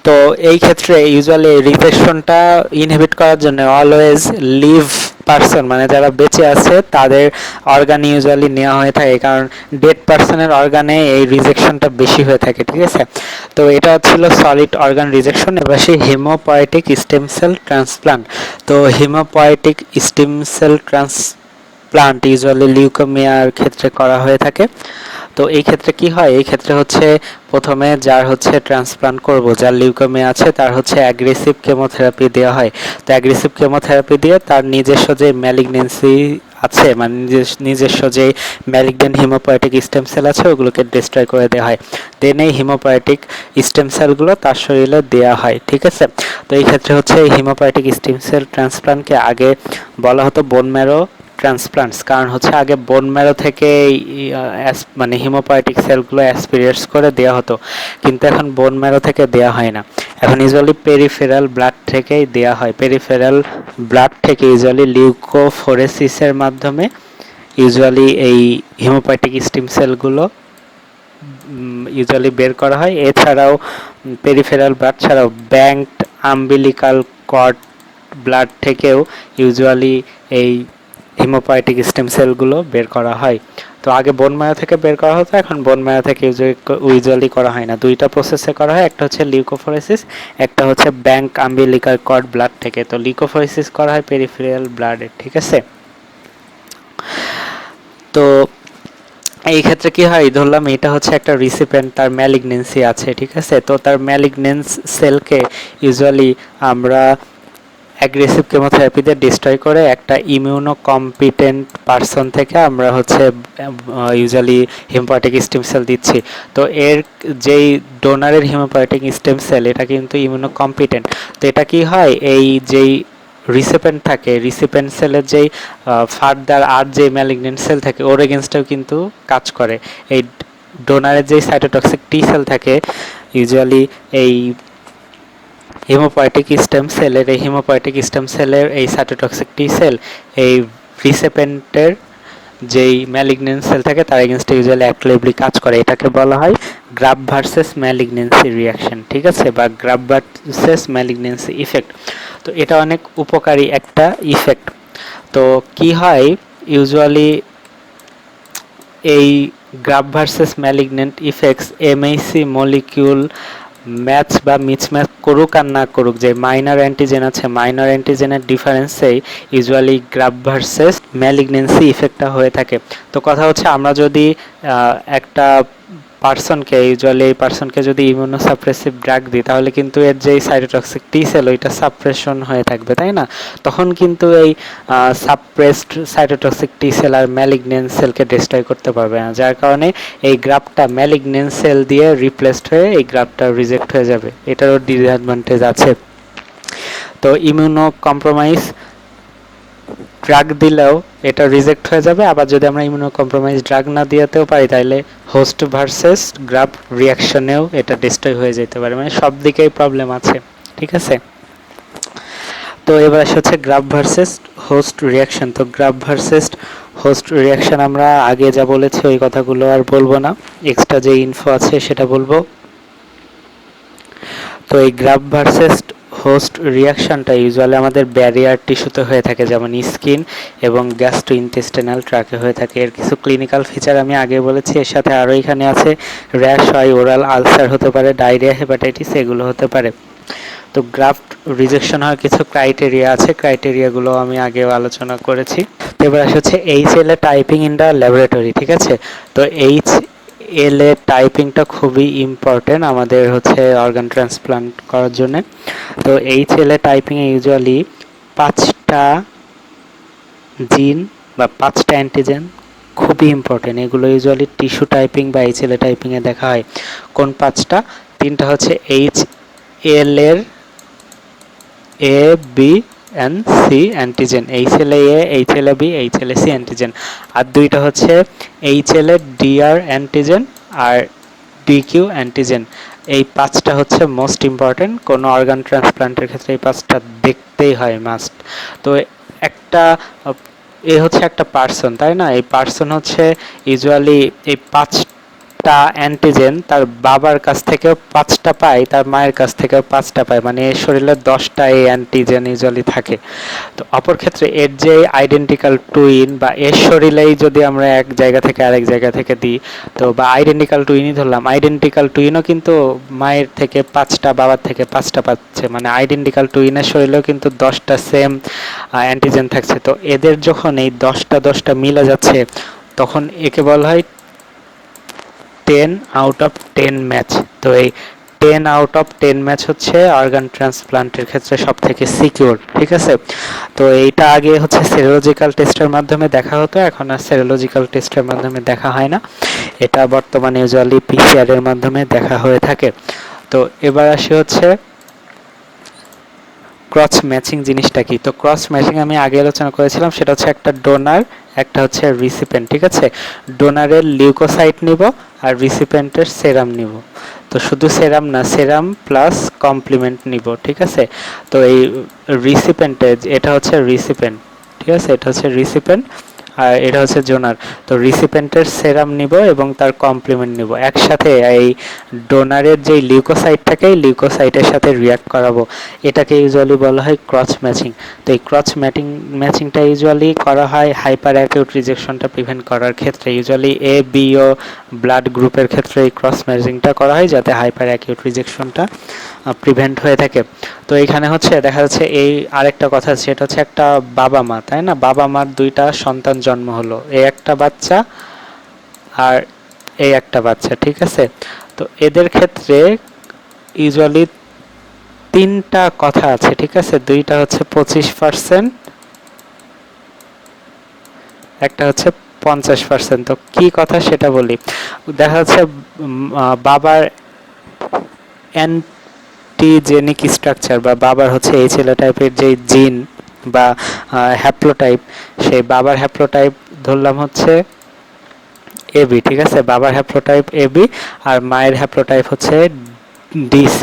তো এই ক্ষেত্রে ইউজুয়ালি রিজেকশনটা ইনহিবিট করার জন্য অলওয়েজ লিভ পারসন, মানে যারা বেঁচে আছে তাদের অর্গান ইউজুয়ালি নেওয়া হয়ে থাকে, কারণ ডেড পারসনের অর্গানে এই রিজেকশনটা বেশি হয়ে থাকে, ঠিক আছে। তো এটা ছিল সলিড অর্গান রিজেকশন। এবার সেই হেমোপয়েটিক স্টেম সেল ট্রান্সপ্লান্ট। তো haemopoietic stem cell transplant usually লিউকেমিয়ার ক্ষেত্রে করা হয়ে থাকে। তো এই ক্ষেত্রে কি হয়, এই ক্ষেত্রে হচ্ছে প্রথমে যার হচ্ছে ট্রান্সপ্লান্ট করব, যার লিউকেমিয়া আছে, তার হচ্ছে অ্যাগ্রেসিভ কেমোথেরাপি দেওয়া হয়। তো অ্যাগ্রেসিভ কেমোথেরাপি দিয়ে তার নিজস্ব যে ম্যালিগনেন্সি আছে, মানে নিজস্ব যে ম্যালিগনেন্ট হিমোপয়েটিক স্টেম সেল আছে, ওগুলোকে ডিস্ট্রয় করে দেওয়া হয়। দেন এই হিমোপয়েটিক স্টেম সেলগুলো তার শরীরে দেওয়া হয়, ঠিক আছে। তো এই ক্ষেত্রে হচ্ছে এই হিমোপয়েটিক স্টেম সেল ট্রান্সপ্লান্টকে আগে বলা হতো বোন ম্যারো ট্রান্সপ্লান্টস, কারণ হচ্ছে আগে বোন ম্যারো থেকে মানে হিমোপয়েটিক সেলগুলো অ্যাসপিরেটস করে দেওয়া হতো, কিন্তু এখন বোন ম্যারো থেকে দেওয়া হয় না, এখন ইউজুয়ালি পেরিফেরাল ব্লাড থেকেই দেওয়া হয়। পেরিফেরাল ব্লাড থেকে ইউজুয়ালি লিউকোফোরেসিসের মাধ্যমে ইউজুয়ালি এই হিমোপয়েটিক স্টেম সেলগুলো ইউজুয়ালি বের করা হয়। এছাড়াও পেরিফেরাল ব্লাড ছাড়াও ব্যাঙ্কড আম্বিলিকাল কর্ড ব্লাড থেকেও ইউজুয়ালি এই হিমোপয়েটিক স্টেম সেলগুলো বের করা হয়। তো আগে বোন ম্যারো থেকে বের করা হতো, এখন বোন ম্যারো থেকে ইউজুয়ালি করা হয় না। দুইটা প্রসেসে করা হয়, একটা হচ্ছে লিউকোফোরেসিস, একটা হচ্ছে ব্যাঙ্ক আম্বিলিকাল কর্ড ব্লাড থেকে। তো লিউকোফোরেসিস করা হয় পেরিফেরাল ব্লাডে, ঠিক আছে। তো এই ক্ষেত্রে কি হয়, ধরলাম এটা হচ্ছে একটা রিসিপেন্ট, তার ম্যালিগনেন্সি আছে, ঠিক আছে। তো তার ম্যালিগনেন্স সেলকে ইউজুয়ালি আমরা অ্যাগ্রেসিভ কেমোথেরাপিতে ডিস্ট্রয় করে একটা ইমিউনো কম্পিটেন্ট পারসন থেকে আমরা হচ্ছে ইউজুয়ালি হিমোপয়েটিক স্টেম সেল দিচ্ছি। তো এর যেই ডোনারের হিমোপয়েটিক স্টেম সেল, এটা কিন্তু ইমিউনো কম্পিটেন্ট। তো এটা কি হয়, এই যেই রিসিপেন্ট থাকে, রিসিপেন্ট সেলের যেই ফার্দার আর যে ম্যালিগনেন্ট সেল থাকে, ওর এগেনস্টেও কিন্তু কাজ করে। এই ডোনারের যেই সাইটোটক্সিক টি সেল থাকে, ইউজুয়ালি এই হিমোপয়েটিক স্টেম সেলের এই সাইটোটক্সিক টি সেল এই রিসিপেন্টের যেই ম্যালিগনেন্ট সেল থাকে তার এগেনস্টে ইউজুয়ালি অ্যাক্টিভলি কাজ করে, এটাকে বলা হয় গ্রাফট ভার্সেস ম্যালিগনেন্সি রিয়াকশন, ঠিক আছে, বা গ্রাফট ভার্সেস ম্যালিগনেন্সি ইফেক্ট। তো এটা অনেক উপকারী একটা ইফেক্ট। তো কি হয় ইউজুয়ালি এই graft versus malignant effects MHC molecule match বা মিসম্যাচ করুক আর না করুক, যে মাইনর অ্যান্টিজেন আছে মাইনর অ্যান্টিজেনের ডিফারেন্সেই ইউজুয়ালি গ্রাফট ভার্সেস ম্যালিগনেন্সি ইফেক্টটা হয়ে থাকে। তো কথা হচ্ছে আমরা যদি একটা পার্সনকে ইউজুয়ালি এই পার্সনকে যদি ইমিউনোসাপ্রেসিভ ড্রাগ দিই তাহলে কিন্তু এর যেই সাইটোটক্সিক টি সেল ওইটা সাপ্রেশন হয়ে থাকবে, তাই না? তখন কিন্তু এই সাপ্রেসড সাইটোটক্সিক টি সেল আর ম্যালিগনেন্ট সেলকে ডিস্ট্রয় করতে পারবে না, যার কারণে এই গ্রাফটটা ম্যালিগনেন্ট সেল দিয়ে রিপ্লেসড হয়ে এই গ্রাফটটা রিজেক্ট হয়ে যাবে। এটারও ডিসঅ্যাডভান্টেজ আছে। তো ইমিউনো কম্প্রোমাইজ ড্রাগ দিলেও এটা রিজেক্ট হয়ে যাবে, আবার যদি আমরা ইমিউনো কম্প্রোমাইজ ড্রাগ না দিয়েতেও পারি তাহলে হোস্ট ভার্সেস গ্রাফট রিয়াকশনেও এটা ডিস্ট্রয় হয়ে যেতে পারে, মানে সব দিকেই প্রবলেম আছে, ঠিক আছে। তো এবার আসে হচ্ছে গ্রাফট ভার্সেস হোস্ট রিয়াকশন। তো গ্রাফট ভার্সেস হোস্ট রিয়াকশন আমরা আগে যা বলেছি ওই কথাগুলো আর বলবো না, এক্সট্রা যে ইনফো আছে সেটা বলবো। তো এই গ্রাফট ভার্সেস হোস্ট রিয়াকশনটা ইউজুয়ালি আমাদের ব্যারিয়ার টিস্যুতে হয়ে থাকে, যেমন স্কিন এবং গ্যাস্ট্রোইন্টেস্টিনাল ট্র্যাকে হয়ে থাকে। এর কিছু ক্লিনিক্যাল ফিচার আমি আগে বলেছি, এর সাথে আরও এখানে আছে র্যাশ হয়, ওরাল আলসার হতে পারে, ডায়রিয়া, হেপাটাইটিস এগুলো হতে পারে। তো গ্রাফট রিজেকশন হওয়ার কিছু ক্রাইটেরিয়া আছে, ক্রাইটেরিয়াগুলো আমি আগেও আলোচনা করেছি। তো এবার আসে হচ্ছে HLA typing in the laboratory, ঠিক আছে। তো HLA টাইপিংটা খুবই ইম্পর্টেন্ট আমাদের হচ্ছে অর্গান ট্রান্সপ্লান্ট করার জন্য। তো HLA টাইপিংয়ে ইউজুয়ালি 5টা জিন বা 5টা অ্যান্টিজেন খুবই ইম্পর্টেন্ট, এগুলো ইউজুয়ালি টিস্যু টাইপিং বা HLA টাইপিংয়ে দেখা হয়। কোন 5টা? 3টা হচ্ছে HLA এর A, B and C antigen, HLA A, HLA B, HLA C antigen, আর 2টা হচ্ছে HLA DR অ্যান্টিজেন আর DQ অ্যান্টিজেন। এই 5টা হচ্ছে মোস্ট ইম্পর্টেন্ট, কোনো অর্গান ট্রান্সপ্লান্টের ক্ষেত্রে এই 5টা দেখতেই হয়, মাস্ট। তো একটা এ হচ্ছে একটা পার্সন, তাই না? এই পার্সন হচ্ছে ইউজুয়ালি এই 5টা অ্যান্টিজেন তার বাবার কাছ থেকেও 5টা পায়, তার মায়ের কাছ থেকেও 5টা পায়, মানে এর শরীরে 10টা এই অ্যান্টিজেন ইউজুয়ালি থাকে। তো অপর ক্ষেত্রে এর যে আইডেন্টিক্যাল টুইন বা এর শরীরেই যদি আমরা এক জায়গা থেকে আরেক জায়গা থেকে দিই, তো বা আইডেন্টিক্যাল টুইনই ধরলাম, আইডেন্টিক্যাল টুইনও কিন্তু মায়ের থেকে 5টা বাবার থেকে 5টা পাচ্ছে, মানে আইডেন্টিক্যাল টুইনের শরীরেও কিন্তু 10টা সেম অ্যান্টিজেন থাকছে। তো এদের যখন এই 10টা মিলে যাচ্ছে তখন একে বলা হয় 10 আউট অফ 10 ম্যাচ। তো এই 10 আউট অফ 10 ম্যাচ হচ্ছে অর্গান ট্রান্সপ্লান্টের ক্ষেত্রে সব থেকে সিকিউর, ঠিক আছে। তো এইটা আগে হচ্ছে সেরোলজিক্যাল টেস্টের মাধ্যমে দেখা হতো, এখন আর সেরোলজিক্যাল টেস্টের মাধ্যমে দেখা হয় না, এটা বর্তমানে ইউজুয়ালি PCR এর মাধ্যমে দেখা হয়ে থাকে। তো এবার আসি হচ্ছে ক্রস ম্যাচিং জিনিসটা কি। তো ক্রস ম্যাচিং আমি আগে আলোচনা করেছিলাম, সেটা হচ্ছে একটা ডোনার একটা হচ্ছে রিসিপেন্ট, ঠিক আছে। ডোনারের লিউকোসাইট নিব আর রিসিপেন্টের সেরাম নিব। তো শুধু সেরাম না, সেরাম প্লাস কমপ্লিমেন্ট নিব, ঠিক আছে। তো এই রিসিপেন্টে এটা হচ্ছে রিসিপেন্ট, ঠিক আছে, এটা হচ্ছে রিসিপেন্ট আর এটা হচ্ছে ডোনার। তো রিসিপেন্টের সেরাম নিব এবং তার কমপ্লিমেন্ট নিব, একসাথে এই ডোনারের যেই লিউকোসাইট থাকে এই লিউকোসাইটের সাথে রিয়াক্ট করাবো, এটাকে ইউজুয়ালি বলা হয় ক্রস ম্যাচিং। তো এই ক্রস ম্যাচিংটা ইউজুয়ালি করা হয় হাইপার অ্যাকিউট রিজেকশনটা প্রিভেন্ট করার ক্ষেত্রে, ইউজুয়ালি A, B ও ব্লাড গ্রুপের ক্ষেত্রে এই ক্রস ম্যাচিংটা করা হয় যাতে হাইপার অ্যাকিউট রিজেকশনটা প্রিভেন্ট হয়ে থাকে। তো এইখানে হচ্ছে দেখা যাচ্ছে এই আরেকটা কথা, সেটা হচ্ছে একটা বাবা মা, তাই না, বাবা মার 2টা সন্তান জন্ম হলো, এই একটা বাচ্চা আর এই একটা বাচ্চা, ঠিক আছে। তো এদের ক্ষেত্রে ইউজুয়ালি 3টা কথা আছে, ঠিক আছে। 2টা হচ্ছে 25%, একটা হচ্ছে 50%। তো কি কথা সেটা বলি। দেখা যাচ্ছে বাবার অ্যান্টিজেনিক স্ট্রাকচার বা বাবার হচ্ছে HLA টাইপের যে জিন বা হ্যাপ্লোটাইপ, সেই বাবার হ্যাপ্লোটাইপ ধরলাম হচ্ছে AB, ঠিক আছে, বাবার হ্যাপ্লোটাইপ AB আর মায়ের হ্যাপ্লোটাইপ হচ্ছে DC।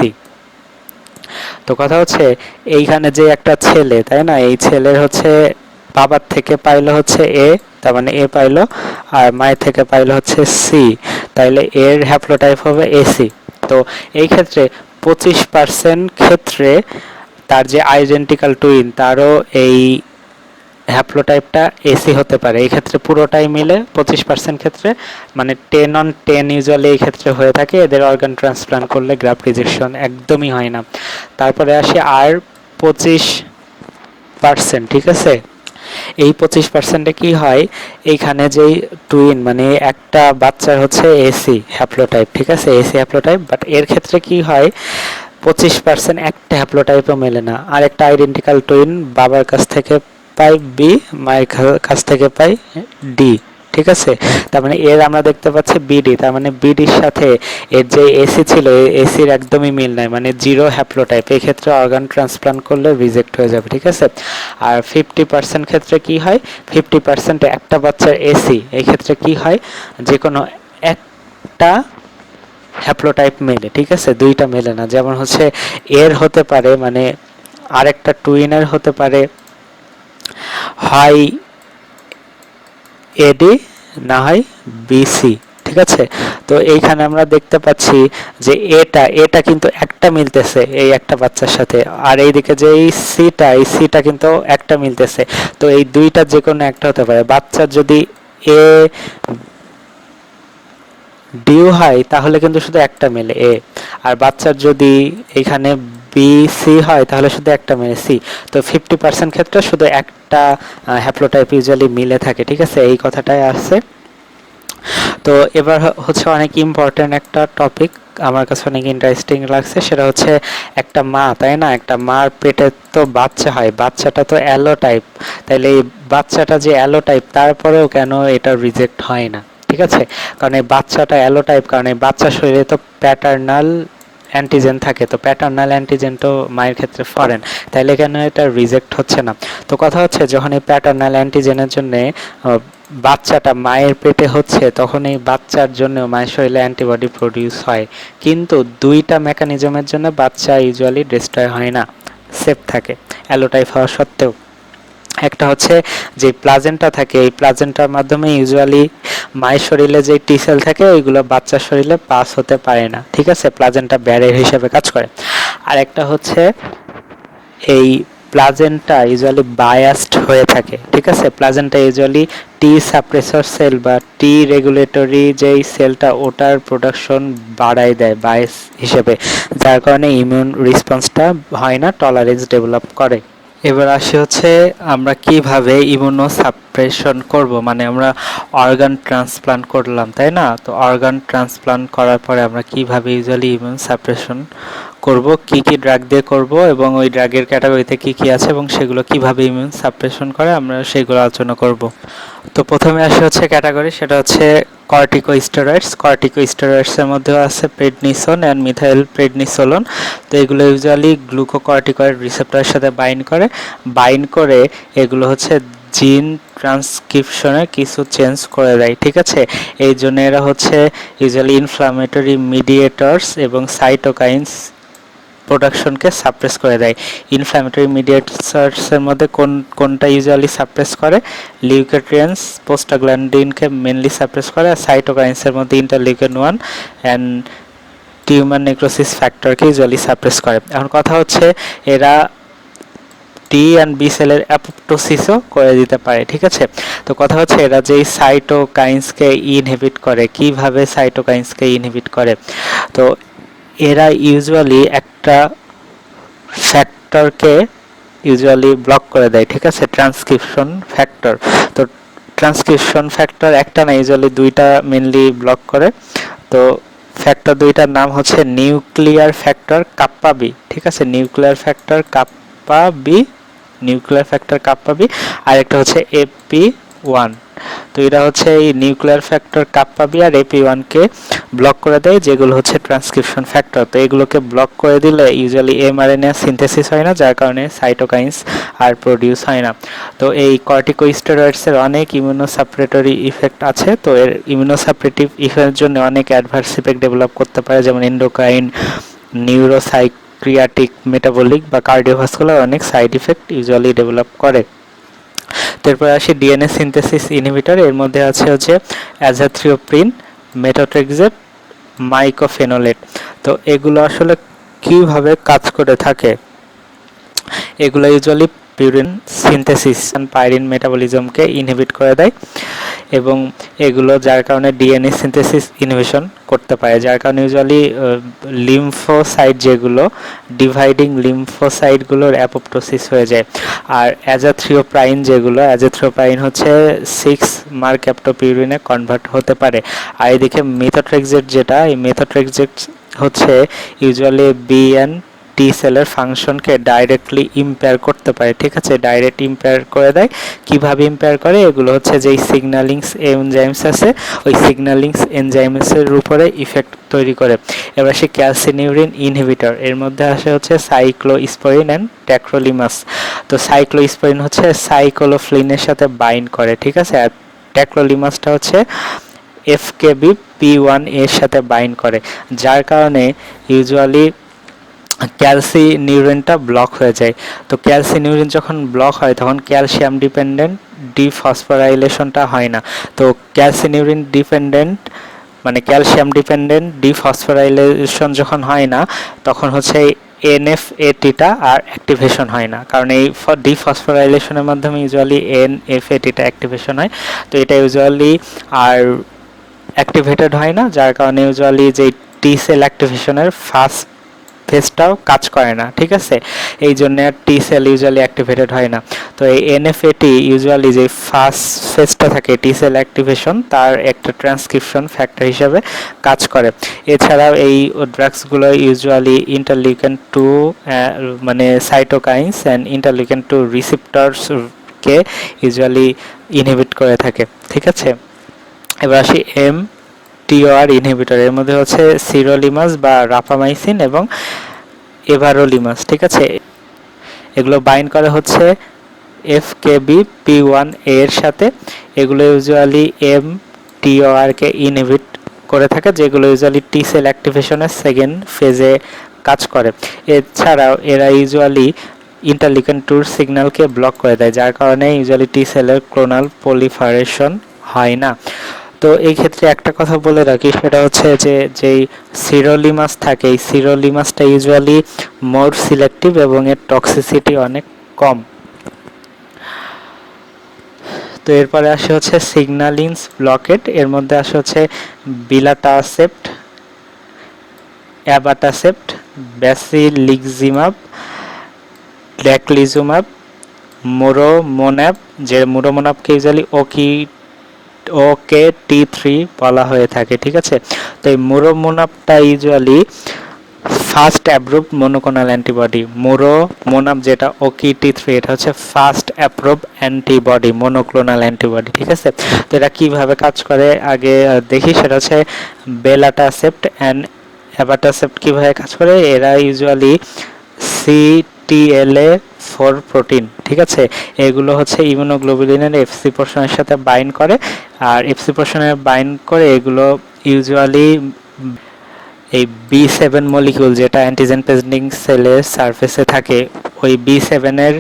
তো কথা হচ্ছে এইখানে যে একটা ছেলে, তাই না, এই ছেলের হচ্ছে বাবার থেকে পাইলো হচ্ছে A, তার মানে এ পাইলো, আর মায়ের থেকে পাইলো হচ্ছে সি, তাইলে এর হ্যাপ্লোটাইপ হবে এসি। তো এই ক্ষেত্রে 25% ক্ষেত্রে তার যে আইডেন্টিক্যাল টুইন তারও এই হ্যাপ্লোটাইপটা এসি হতে পারে। এই ক্ষেত্রে পুরোটাই মিলে 25% ক্ষেত্রে, মানে 10 on 10 ইউজুয়ালি এই ক্ষেত্রে হয়ে থাকে। এদের অর্গান ট্রান্সপ্লান্ট করলে গ্রাফট রিজেকশন একদমই হয় না। তারপরে আসি আর 25%, ঠিক আছে। এই 25%-এ কি হয়, এইখানে যেই টুইন মানে একটা বাচ্চার হচ্ছে এসি হ্যাপ্লোটাইপ, ঠিক আছে, এসি হ্যাপ্লোটাইপ, বাট এর ক্ষেত্রে কি হয় 25% একটা হ্যাপ্লোটাইপও মেলে না। আর একটা আইডেন্টিক্যাল টুইন বাবার কাছ থেকে পাই বি, মায়ের কাছ থেকে পাই ডি, ঠিক আছে। তার মানে এর আমরা দেখতে পাচ্ছি বিডি, তার মানে বিডির সাথে এর যে এসি ছিল এসির একদমই মিল নাই, মানে জিরো হ্যাপ্লোটাইপ। এই ক্ষেত্রে অর্গান ট্রান্সপ্লান্ট করলে রিজেক্ট হয়ে যাবে, ঠিক আছে। আর 50% ক্ষেত্রে কি হয়, 50% একটা বাচ্চার এসি, এই ক্ষেত্রে কি হয় যে কোনো একটা হ্যাপ্লোটাইপ মেলে, ঠিক আছে, দুইটা মেলে না। যেমন হচ্ছে এর হতে পারে, মানে আরেকটা টুইনের হতে পারে হয় এডি না হয় বিসি, ঠিক আছে। তো এইখানে আমরা দেখতে পাচ্ছি যে এটা কিন্তু একটা মিলতেছে এই একটা বাচ্চার সাথে, আর এইদিকে যে এই সিটা কিন্তু একটা মিলতেছে। তো এই দুইটা যে কোনো একটা হতে পারে। বাচ্চার যদি এ ডিউ হয় তাহলে কিন্তু শুধু একটা মেলে এ, আর বাচ্চার যদি এখানে বি সি হয় তাহলে শুধু একটা মেলে সি। তো 50% ক্ষেত্রে শুধু একটা হ্যাপ্লোটাইপ ইউজুয়ালি মিলে থাকে, ঠিক আছে, এই কথাটাই আছে। তো এবার হচ্ছে অনেক ইম্পর্টেন্ট একটা টপিক, আমার কাছে অনেক ইন্টারেস্টিং লাগছে, সেটা হচ্ছে একটা মা, তাই না, একটা মার পেটে তো বাচ্চা হয়, বাচ্চাটা তো অ্যালোটাইপ, তাইলে এই বাচ্চাটা যে অ্যালোটাইপ তারপরেও কেন এটা রিজেক্ট হয় না, ঠিক আছে। কারণ এই বাচ্চাটা অ্যালোটাইপ, কারণ এই বাচ্চার শরীরে তো প্যাটার্নাল অ্যান্টিজেন থাকে, তো প্যাটার্নাল অ্যান্টিজেন তো মায়ের ক্ষেত্রে ফরেন, তাইলে কেন এটা রিজেক্ট হচ্ছে না। তো কথা হচ্ছে যখন এই প্যাটার্নাল অ্যান্টিজেনের জন্য বাচ্চাটা মায়ের পেটে হচ্ছে, তখন এই বাচ্চার জন্য মায়ের শরীরে অ্যান্টিবডি প্রডিউস হয়, কিন্তু দুইটা মেকানিজমের জন্য বাচ্চা ইউজুয়ালি ডিস্ট্রয় হয় না, সেফ থাকে অ্যালোটাইপ হওয়া সত্ত্বেও। একটা হচ্ছে যে প্লাজেন্টা থাকে, এই প্লাজেন্টার মাধ্যমে ইউজুয়ালি মায়ের শরীরে যে টি সেল থাকে ওইগুলো বাচ্চার শরীরে পাস হতে পারে না, ঠিক আছে, প্লাজেন্টা ব্যারিয়ার হিসেবে কাজ করে। আর একটা হচ্ছে এই প্লাজেন্টা ইউজুয়ালি বায়াসড হয়ে থাকে, ঠিক আছে, প্লাজেন্টা ইউজুয়ালি টি সাপ্রেসর সেল বা টি রেগুলেটরি যেই সেলটা ওটার প্রোডাকশন বাড়ায় দেয় বায়াস হিসেবে, যার কারণে ইমিউন রেসপন্সটা হয় না, টলারেন্স ডেভেলপ করে। এবার আসি হচ্ছে আমরা কিভাবে ইমিউনো সাপ্রেশন করব, মানে আমরা অর্গান ট্রান্সপ্লান্ট করলাম, তাই না। তো অর্গান ট্রান্সপ্লান্ট করার পরে আমরা কিভাবে ইউজুয়ালি ইমিউন সাপ্রেশন করব, কি কি ড্রাগ দিয়ে করব, এবং ওই ড্রাগের ক্যাটাগরিতে কি কি আছে এবং সেগুলো কিভাবে ইমিউন সাপ্রেশন করে আমরা সেগুলো আলোচনা করব। তো প্রথমে আসে হচ্ছে ক্যাটাগরি, সেটা হচ্ছে কর্টিকোস্টেরয়েডস। কর্টিকোস্টেরয়েডসের মধ্যেও আছে প্রেডনিসোন অ্যান্ড মিথাইল প্রেডনিসোলন। তো এগুলো ইউজুয়ালি গ্লুকোকর্টিকয়েড রিসেপ্টরের সাথে বাইন্ড করে এগুলো হচ্ছে জিন ট্রান্সক্রিপশনে কিছু চেঞ্জ করে দেয়, ঠিক আছে। এই জন্য এরা হচ্ছে ইউজুয়ালি ইনফ্লামেটরি মিডিয়েটরস এবং সাইটোকাইনস প্রোডাকশনকে সাপ্রেস করে দেয়। ইনফ্ল্যামেটরি মিডিয়েটরসের মধ্যে কোনটা ইউজুয়ালি সাপ্রেস করে, লিউকোট্রিয়েন্স প্রোস্টাগ্ল্যান্ডিনকে মেনলি সাপ্রেস করে, আর সাইটোকাইন্সের মধ্যে ইন্টারলিউকিন 1 অ্যান্ড টিউমার নেক্রোসিস ফ্যাক্টরকে ইউজুয়ালি সাপ্রেস করে। এখন কথা হচ্ছে এরা টি অ্যান্ড বি সেলের অ্যাপোপ্টোসিসও করে দিতে পারে, ঠিক আছে। তো কথা হচ্ছে এরা যেই সাইটোকাইন্সকে ইনহিবিট করে, কিভাবে সাইটোকাইন্সকে ইনহিবিট করে, তো এরা ইউজুয়ালি একটা ফ্যাক্টরকে ইউজুয়ালি ব্লক করে দেয়, ঠিক আছে, ট্রান্সক্রিপশন ফ্যাক্টর। তো ট্রান্সক্রিপশন ফ্যাক্টর একটা না, ইউজুয়ালি দুইটা মেনলি ব্লক করে। তো ফ্যাক্টর দুইটার নাম হচ্ছে নিউক্লিয়ার ফ্যাক্টর কাপ্পা বি, ঠিক আছে, nuclear factor kappa B, nuclear factor kappa B, আর একটা হচ্ছে AP1। তো এরা হচ্ছে এই নিউক্লিয়ার ফ্যাক্টর কাপ্পা বি আর AP1-কে ব্লক করে দেয়, যেগুলো হচ্ছে ট্রান্সক্রিপশন ফ্যাক্টর। তো এগুলোকে ব্লক করে দিলে ইউজুয়ালি এমআরএনএ সিনথেসিস হয় না, যার কারণে সাইটোকাইন্স আর প্রডিউস হয় না। তো এই কর্টিকোস্টেরয়েডসের অনেক ইমিউনোসাপ্রেটরি ইফেক্ট আছে। তো এর ইমিউনোসাপ্রেটিভ ইফেক্টের জন্য অনেক অ্যাডভার্স ইফেক্ট ডেভেলপ করতে পারে, যেমন এন্ডোক্রাইন, নিউরোসাইক্রিয়াটিক, মেটাবলিক বা কার্ডিওভাস্কুলার অনেক সাইড ইফেক্ট ইউজুয়ালি ডেভেলপ করে। তারপরে আসি ডিএনএ সিনথেসিস ইনহিবিটর, এর মধ্যে আছে হচ্ছে অ্যাজাথ্রিওপ্রিন, মেথোট্রেক্সেট, মাইকোফেনোলেট। তো এগুলো আসলে কিভাবে কাজ করে থাকে, এগুলো ইউজুয়ালি পিউরিন সিনথেসিস পাইরিন মেটাবলিজমকে ইনহিবিট করে দেয় এবং এগুলো যার কারণে ডিএনএ সিনথেসিস ইনহিবিশন করতে পারে, যার কারণে ইউজুয়ালি লিম্ফোসাইট যেগুলো ডিভাইডিং লিম্ফোসাইটগুলোর অ্যাপোপ্টোসিস হয়ে যায়। আর অ্যাজাথ্রিওপ্রাইন যেগুলো, অ্যাজাথ্রিওপ্রাইন হচ্ছে 6 মার্ক্যাপ্টোপিউরিনে কনভার্ট হতে পারে। আর এদিকে মেথোট্রেক্সেট যেটা, এই মেথোট্রেক্সেট হচ্ছে ইউজুয়ালি বিএন টি সেলের ফাংশনকে ডাইরেক্টলি ইম্পেয়ার করতে পারে, ঠিক আছে, ডাইরেক্ট ইম্পেয়ার করে দেয়। কিভাবে ইম্পেয়ার করে, এগুলো হচ্ছে যেই সিগন্যালিংস এনজাইমস আছে ওই সিগন্যালিংস এনজাইমসের উপরে ইফেক্ট তৈরি করে। এবার সে ক্যালসিনিউরিন ইনহিবিটর, এর মধ্যে আসে হচ্ছে সাইক্লোস্পোরিন অ্যান্ড ট্যাক্রোলিমাস। তো সাইক্লোস্পোরিন হচ্ছে সাইক্লোফ্লিনের সাথে বাইন্ড করে, ঠিক আছে, আর ট্যাক্রোলিমাসটা হচ্ছে এফকেবি P1 এর সাথে বাইন্ড করে, যার কারণে ইউজুয়ালি ক্যালসিনিউরিনটা ব্লক হয়ে যায়। তো ক্যালসিনিউরিন যখন ব্লক হয় তখন ক্যালসিয়াম ডিপেন্ডেন্ট ডিফসফোরাইলেশনটা হয় না। তো ক্যালসিনিউরিন ডিপেন্ডেন্ট মানে ক্যালসিয়াম ডিপেন্ডেন্ট ডিফসফোরাইলেশন যখন হয় না তখন হচ্ছে এনএফএটিটা আর অ্যাক্টিভেশন হয় না, কারণ এই ডিফসফোরাইলেশনের মাধ্যমে ইউজুয়ালি এনএফএটিটা অ্যাক্টিভেশন হয়। তো এটা ইউজুয়ালি আর অ্যাক্টিভেটেড হয় না, যার কারণে ইউজুয়ালি যে টি সেল অ্যাক্টিভেশনের ফার্স্ট ফেজটাও কাজ করে না, ঠিক আছে, এই জন্য আর টি সেল ইউজুয়ালি অ্যাক্টিভেটেড হয় না। তো এই এনএফএটি ইউজুয়ালি যে ফার্স্ট ফেজটা থাকে টি সেল অ্যাক্টিভেশন, তার একটা ট্রান্সক্রিপশন ফ্যাক্টর হিসেবে কাজ করে। এছাড়াও এই ড্রাগসগুলো ইউজুয়ালি ইন্টারলিউকেন 2 মানে সাইটোকাইনস অ্যান্ড ইন্টারলিউকেন 2 রিসেপ্টরসকে ইউজুয়ালি ইনহিবিট করে থাকে, ঠিক আছে। এবার আসি টিওআর ইনহিবিটর, এর মধ্যে হচ্ছে সিরোলিমাস বা রাফামাইসিন এবং এভারোলিমাস, ঠিক আছে, এগুলো বাইন্ড করে হচ্ছে এফকেবি P1 এর সাথে। এগুলো ইউজুয়ালি টিওআর কে ইনহিবিট করে থাকে, যেগুলো ইউজুয়ালি টি সেল অ্যাক্টিভেশনের সেকেন্ড ফেজে কাজ করে। এছাড়াও এরা ইউজুয়ালি ইন্টারলিউকেন 2 সিগন্যালকে ব্লক করে দেয়, যার কারণে ইউজুয়ালি টি সেলের ক্লোনাল প্রলিফারেশন হয় না। তো এই ক্ষেত্রে একটা কথা বলে রাখি, সেটা হচ্ছে যে যেই সিরোলিমাস থাকে, এই সিরোলিমাসটা ইউজুয়ালি মোর সিলেক্টিভ এবং এর টক্সিসিটি অনেক কম। তো এরপরে আসে হচ্ছে সিগন্যালিংস ব্লকেট, এর মধ্যে আসে হচ্ছে বিলাটাসেপ্ট, অ্যাবাটাসেপ্ট, ব্যাসিলিক্সিমাব, ড্যাকলিজুমাব, মুরোমোনাব, যে মুরোমোনাবকে ইউজুয়ালি OKT3 বলা হয়ে থাকে, ঠিক আছে। তো এই মুরোমোনাবটা usually first approved monoclonal antibody. Muromonab যেটা OKT3, এটা হচ্ছে first approved antibody, monoclonal antibody, ঠিক আছে। তো এটা কিভাবে কাজ করে আগে দেখি, সেটা হচ্ছে বেলাটাসেপ্ট অ্যান্ড অ্যাবাটাসেপ্ট কিভাবে কাজ করে। এরা ইউজুয়ালি CTLA4 প্রোটিন, ঠিক আছে, এগুলো হচ্ছে ইমিউনোগ্লোবুলিনের এফসি পোর্শনের সাথে বাইন্ড করে, আর এফসি পোর্শনে বাইন্ড করে এগুলো ইউজুয়ালি এই B7 মলিকিউল যেটা অ্যান্টিজেন প্রেজেন্টিং সেলের সারফেসে থাকে ওই B7 এর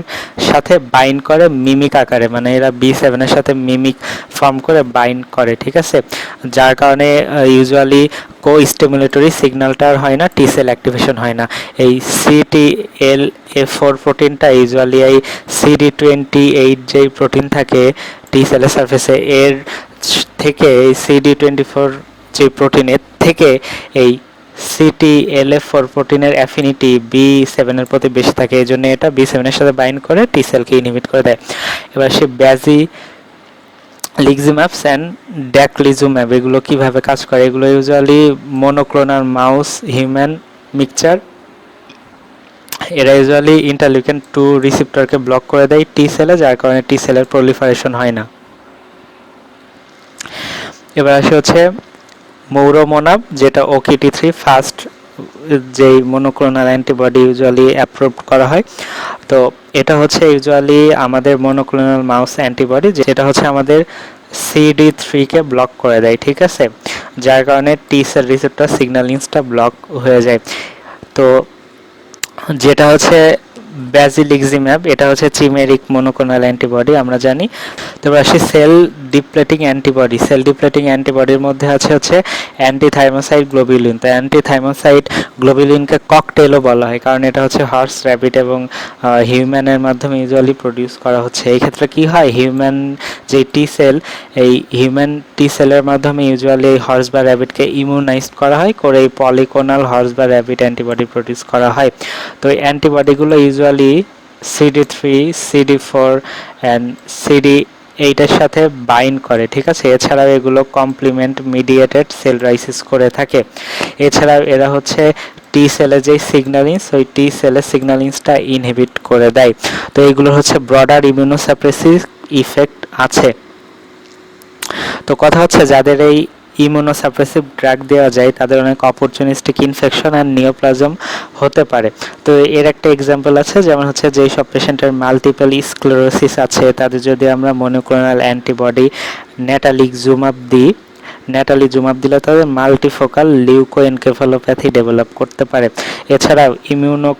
সাথে বাইন্ড করে মিমিক আকারে, মানে এরা B7 এর সাথে মিমিক ফর্ম করে বাইন্ড করে, ঠিক আছে, যার কারণে ইউজুয়ালি কো-স্টিমুলেটরি সিগন্যালটা হয় না, টি সেল অ্যাক্টিভেশন হয় না। এই CTLA4 প্রোটিনটা ইউজুয়ালি এই CD28 যেই প্রোটিন থাকে টি সেলের সারফেসে, এর থেকে এই CD24 যে প্রোটিনের থেকে এই CTLA4 প্রোটিনের অ্যাফিনিটি B7 এর প্রতি বেশি থাকে, এই জন্য এটা B7 এর সাথে বাইন্ড করে টি সেলকে ইনহিবিট করে দেয়। এবার সে ব্যাসিলিক্সিমাবস অ্যান্ড ড্যাকলিজুম্যাব এগুলো কিভাবে কাজ করে, এগুলো usually monoclonal mouse human mixture. এরা ইউজুয়ালি ইন্টারলিউকেন 2 রিসেপ্টরকে ব্লক করে দেয় টি সেলে, যার কারণে টি সেলের প্রলিফারেশন হয় না। এবার আসে হচ্ছে মুরোমোনাব, যেটা OKT3 ফার্স্ট যেই মনোক্লোনাল অ্যান্টিবডি ইউজুয়ালি অ্যাপ্রুভড করা হয়। তো এটা হচ্ছে ইউজুয়ালি আমাদের মনোক্লোনাল মাউস অ্যান্টিবডি, যেটা হচ্ছে আমাদের CD3 কে ব্লক করে দেয়, ঠিক আছে, যার কারণে টি সেল রিসেপ্টর সিগন্যালিংসটা ব্লক হয়ে যায়। তো যেটা হচ্ছে ব্যাজিলিক্সিম্যাব, এটা হচ্ছে চিমেরিক মনোক্লোনাল অ্যান্টিবডি আমরা জানি। তারপর আসি সেল ডিপ্লেটিং অ্যান্টিবডি। সেল ডিপ্লেটিং অ্যান্টিবডির মধ্যে আছে হচ্ছে অ্যান্টিথাইমোসাইড গ্লোবিউলিন। তো অ্যান্টিথাইমোসাইড গ্লোবিউলিনকে ককটেলও বলা হয়, কারণ এটা হচ্ছে হর্স, র্যাবিট এবং হিউম্যানের মাধ্যমে ইউজুয়ালি প্রডিউস করা হচ্ছে। এই ক্ষেত্রে কি হয়, হিউম্যান যে টি সেল, এই হিউম্যান টি সেলের মাধ্যমে ইউজুয়ালি এই হর্স বা র্যাবিটকে ইমিউনাইজড করা হয়, করে এই পলিকোনাল হর্স বা র্যাবিট অ্যান্টিবডি প্রডিউস করা হয়। তো এই অ্যান্টিবডিগুলো usually CD3, CD4 and CD8 সাথে বাইন্ড করে, ঠিক আছে। এছাড়াও এগুলো কমপ্লিমেন্ট মিডিয়েটেড সেল লাইসিস করে থাকে। এছাড়াও এরা হচ্ছে টি সেলের যে সিগন্যালিংস, ওই টি সেলের সিগন্যালিংসটা ইনহিবিট করে দেয়। তো এইগুলো হচ্ছে ব্রডার ইমিউনোসাপ্রেসিভ ইফেক্ট আছে। তো কথা হচ্ছে যাদের এই ইমিউনোসাপ্রেসিভ ড্রাগ দেওয়া যায় তাদের অনেক অপরচুনিস্টিক ইনফেকশন আর নিওপ্লাজম হতে পারে। তো এর একটা এক্সাম্পল আছে, যেমন হচ্ছে যেই সব পেশেন্টের মাল্টিপল স্ক্লেরোসিস আছে তাদের যদি আমরা মনোক্লোনাল অ্যান্টিবডি নেটালিজুমাব দিই, নেটালিজুমাব দিলে তাদের মাল্টিফোকাল লিউকোএনকেফালোপ্যাথি ডেভেলপ করতে পারে। এছাড়াও ইমিউনো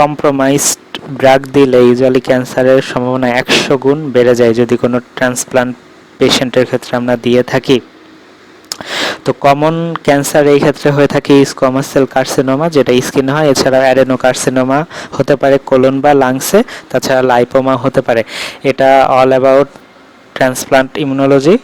কম্প্রোমাইজড ড্রাগ দিলে ইউজুয়ালি ক্যান্সারের সম্ভাবনা 100 গুণ বেড়ে যায় যদি কোনো ট্রান্সপ্লান্ট পেশেন্টের ক্ষেত্রে আমরা দিয়ে থাকি। তো কমন ক্যান্সার এই ক্ষেত্রে হয়ে থাকে স্কোয়ামাস সেল কার্সিনোমা, যেটা স্কিনে হয়। এছাড়াও অ্যাডেনোকার্সিনোমা হতে পারে কোলন বা লাংসে, তাছাড়া লাইপোমা হতে পারে। এটা অল অ্যাবাউট ট্রান্সপ্লান্ট ইমিউনোলজি।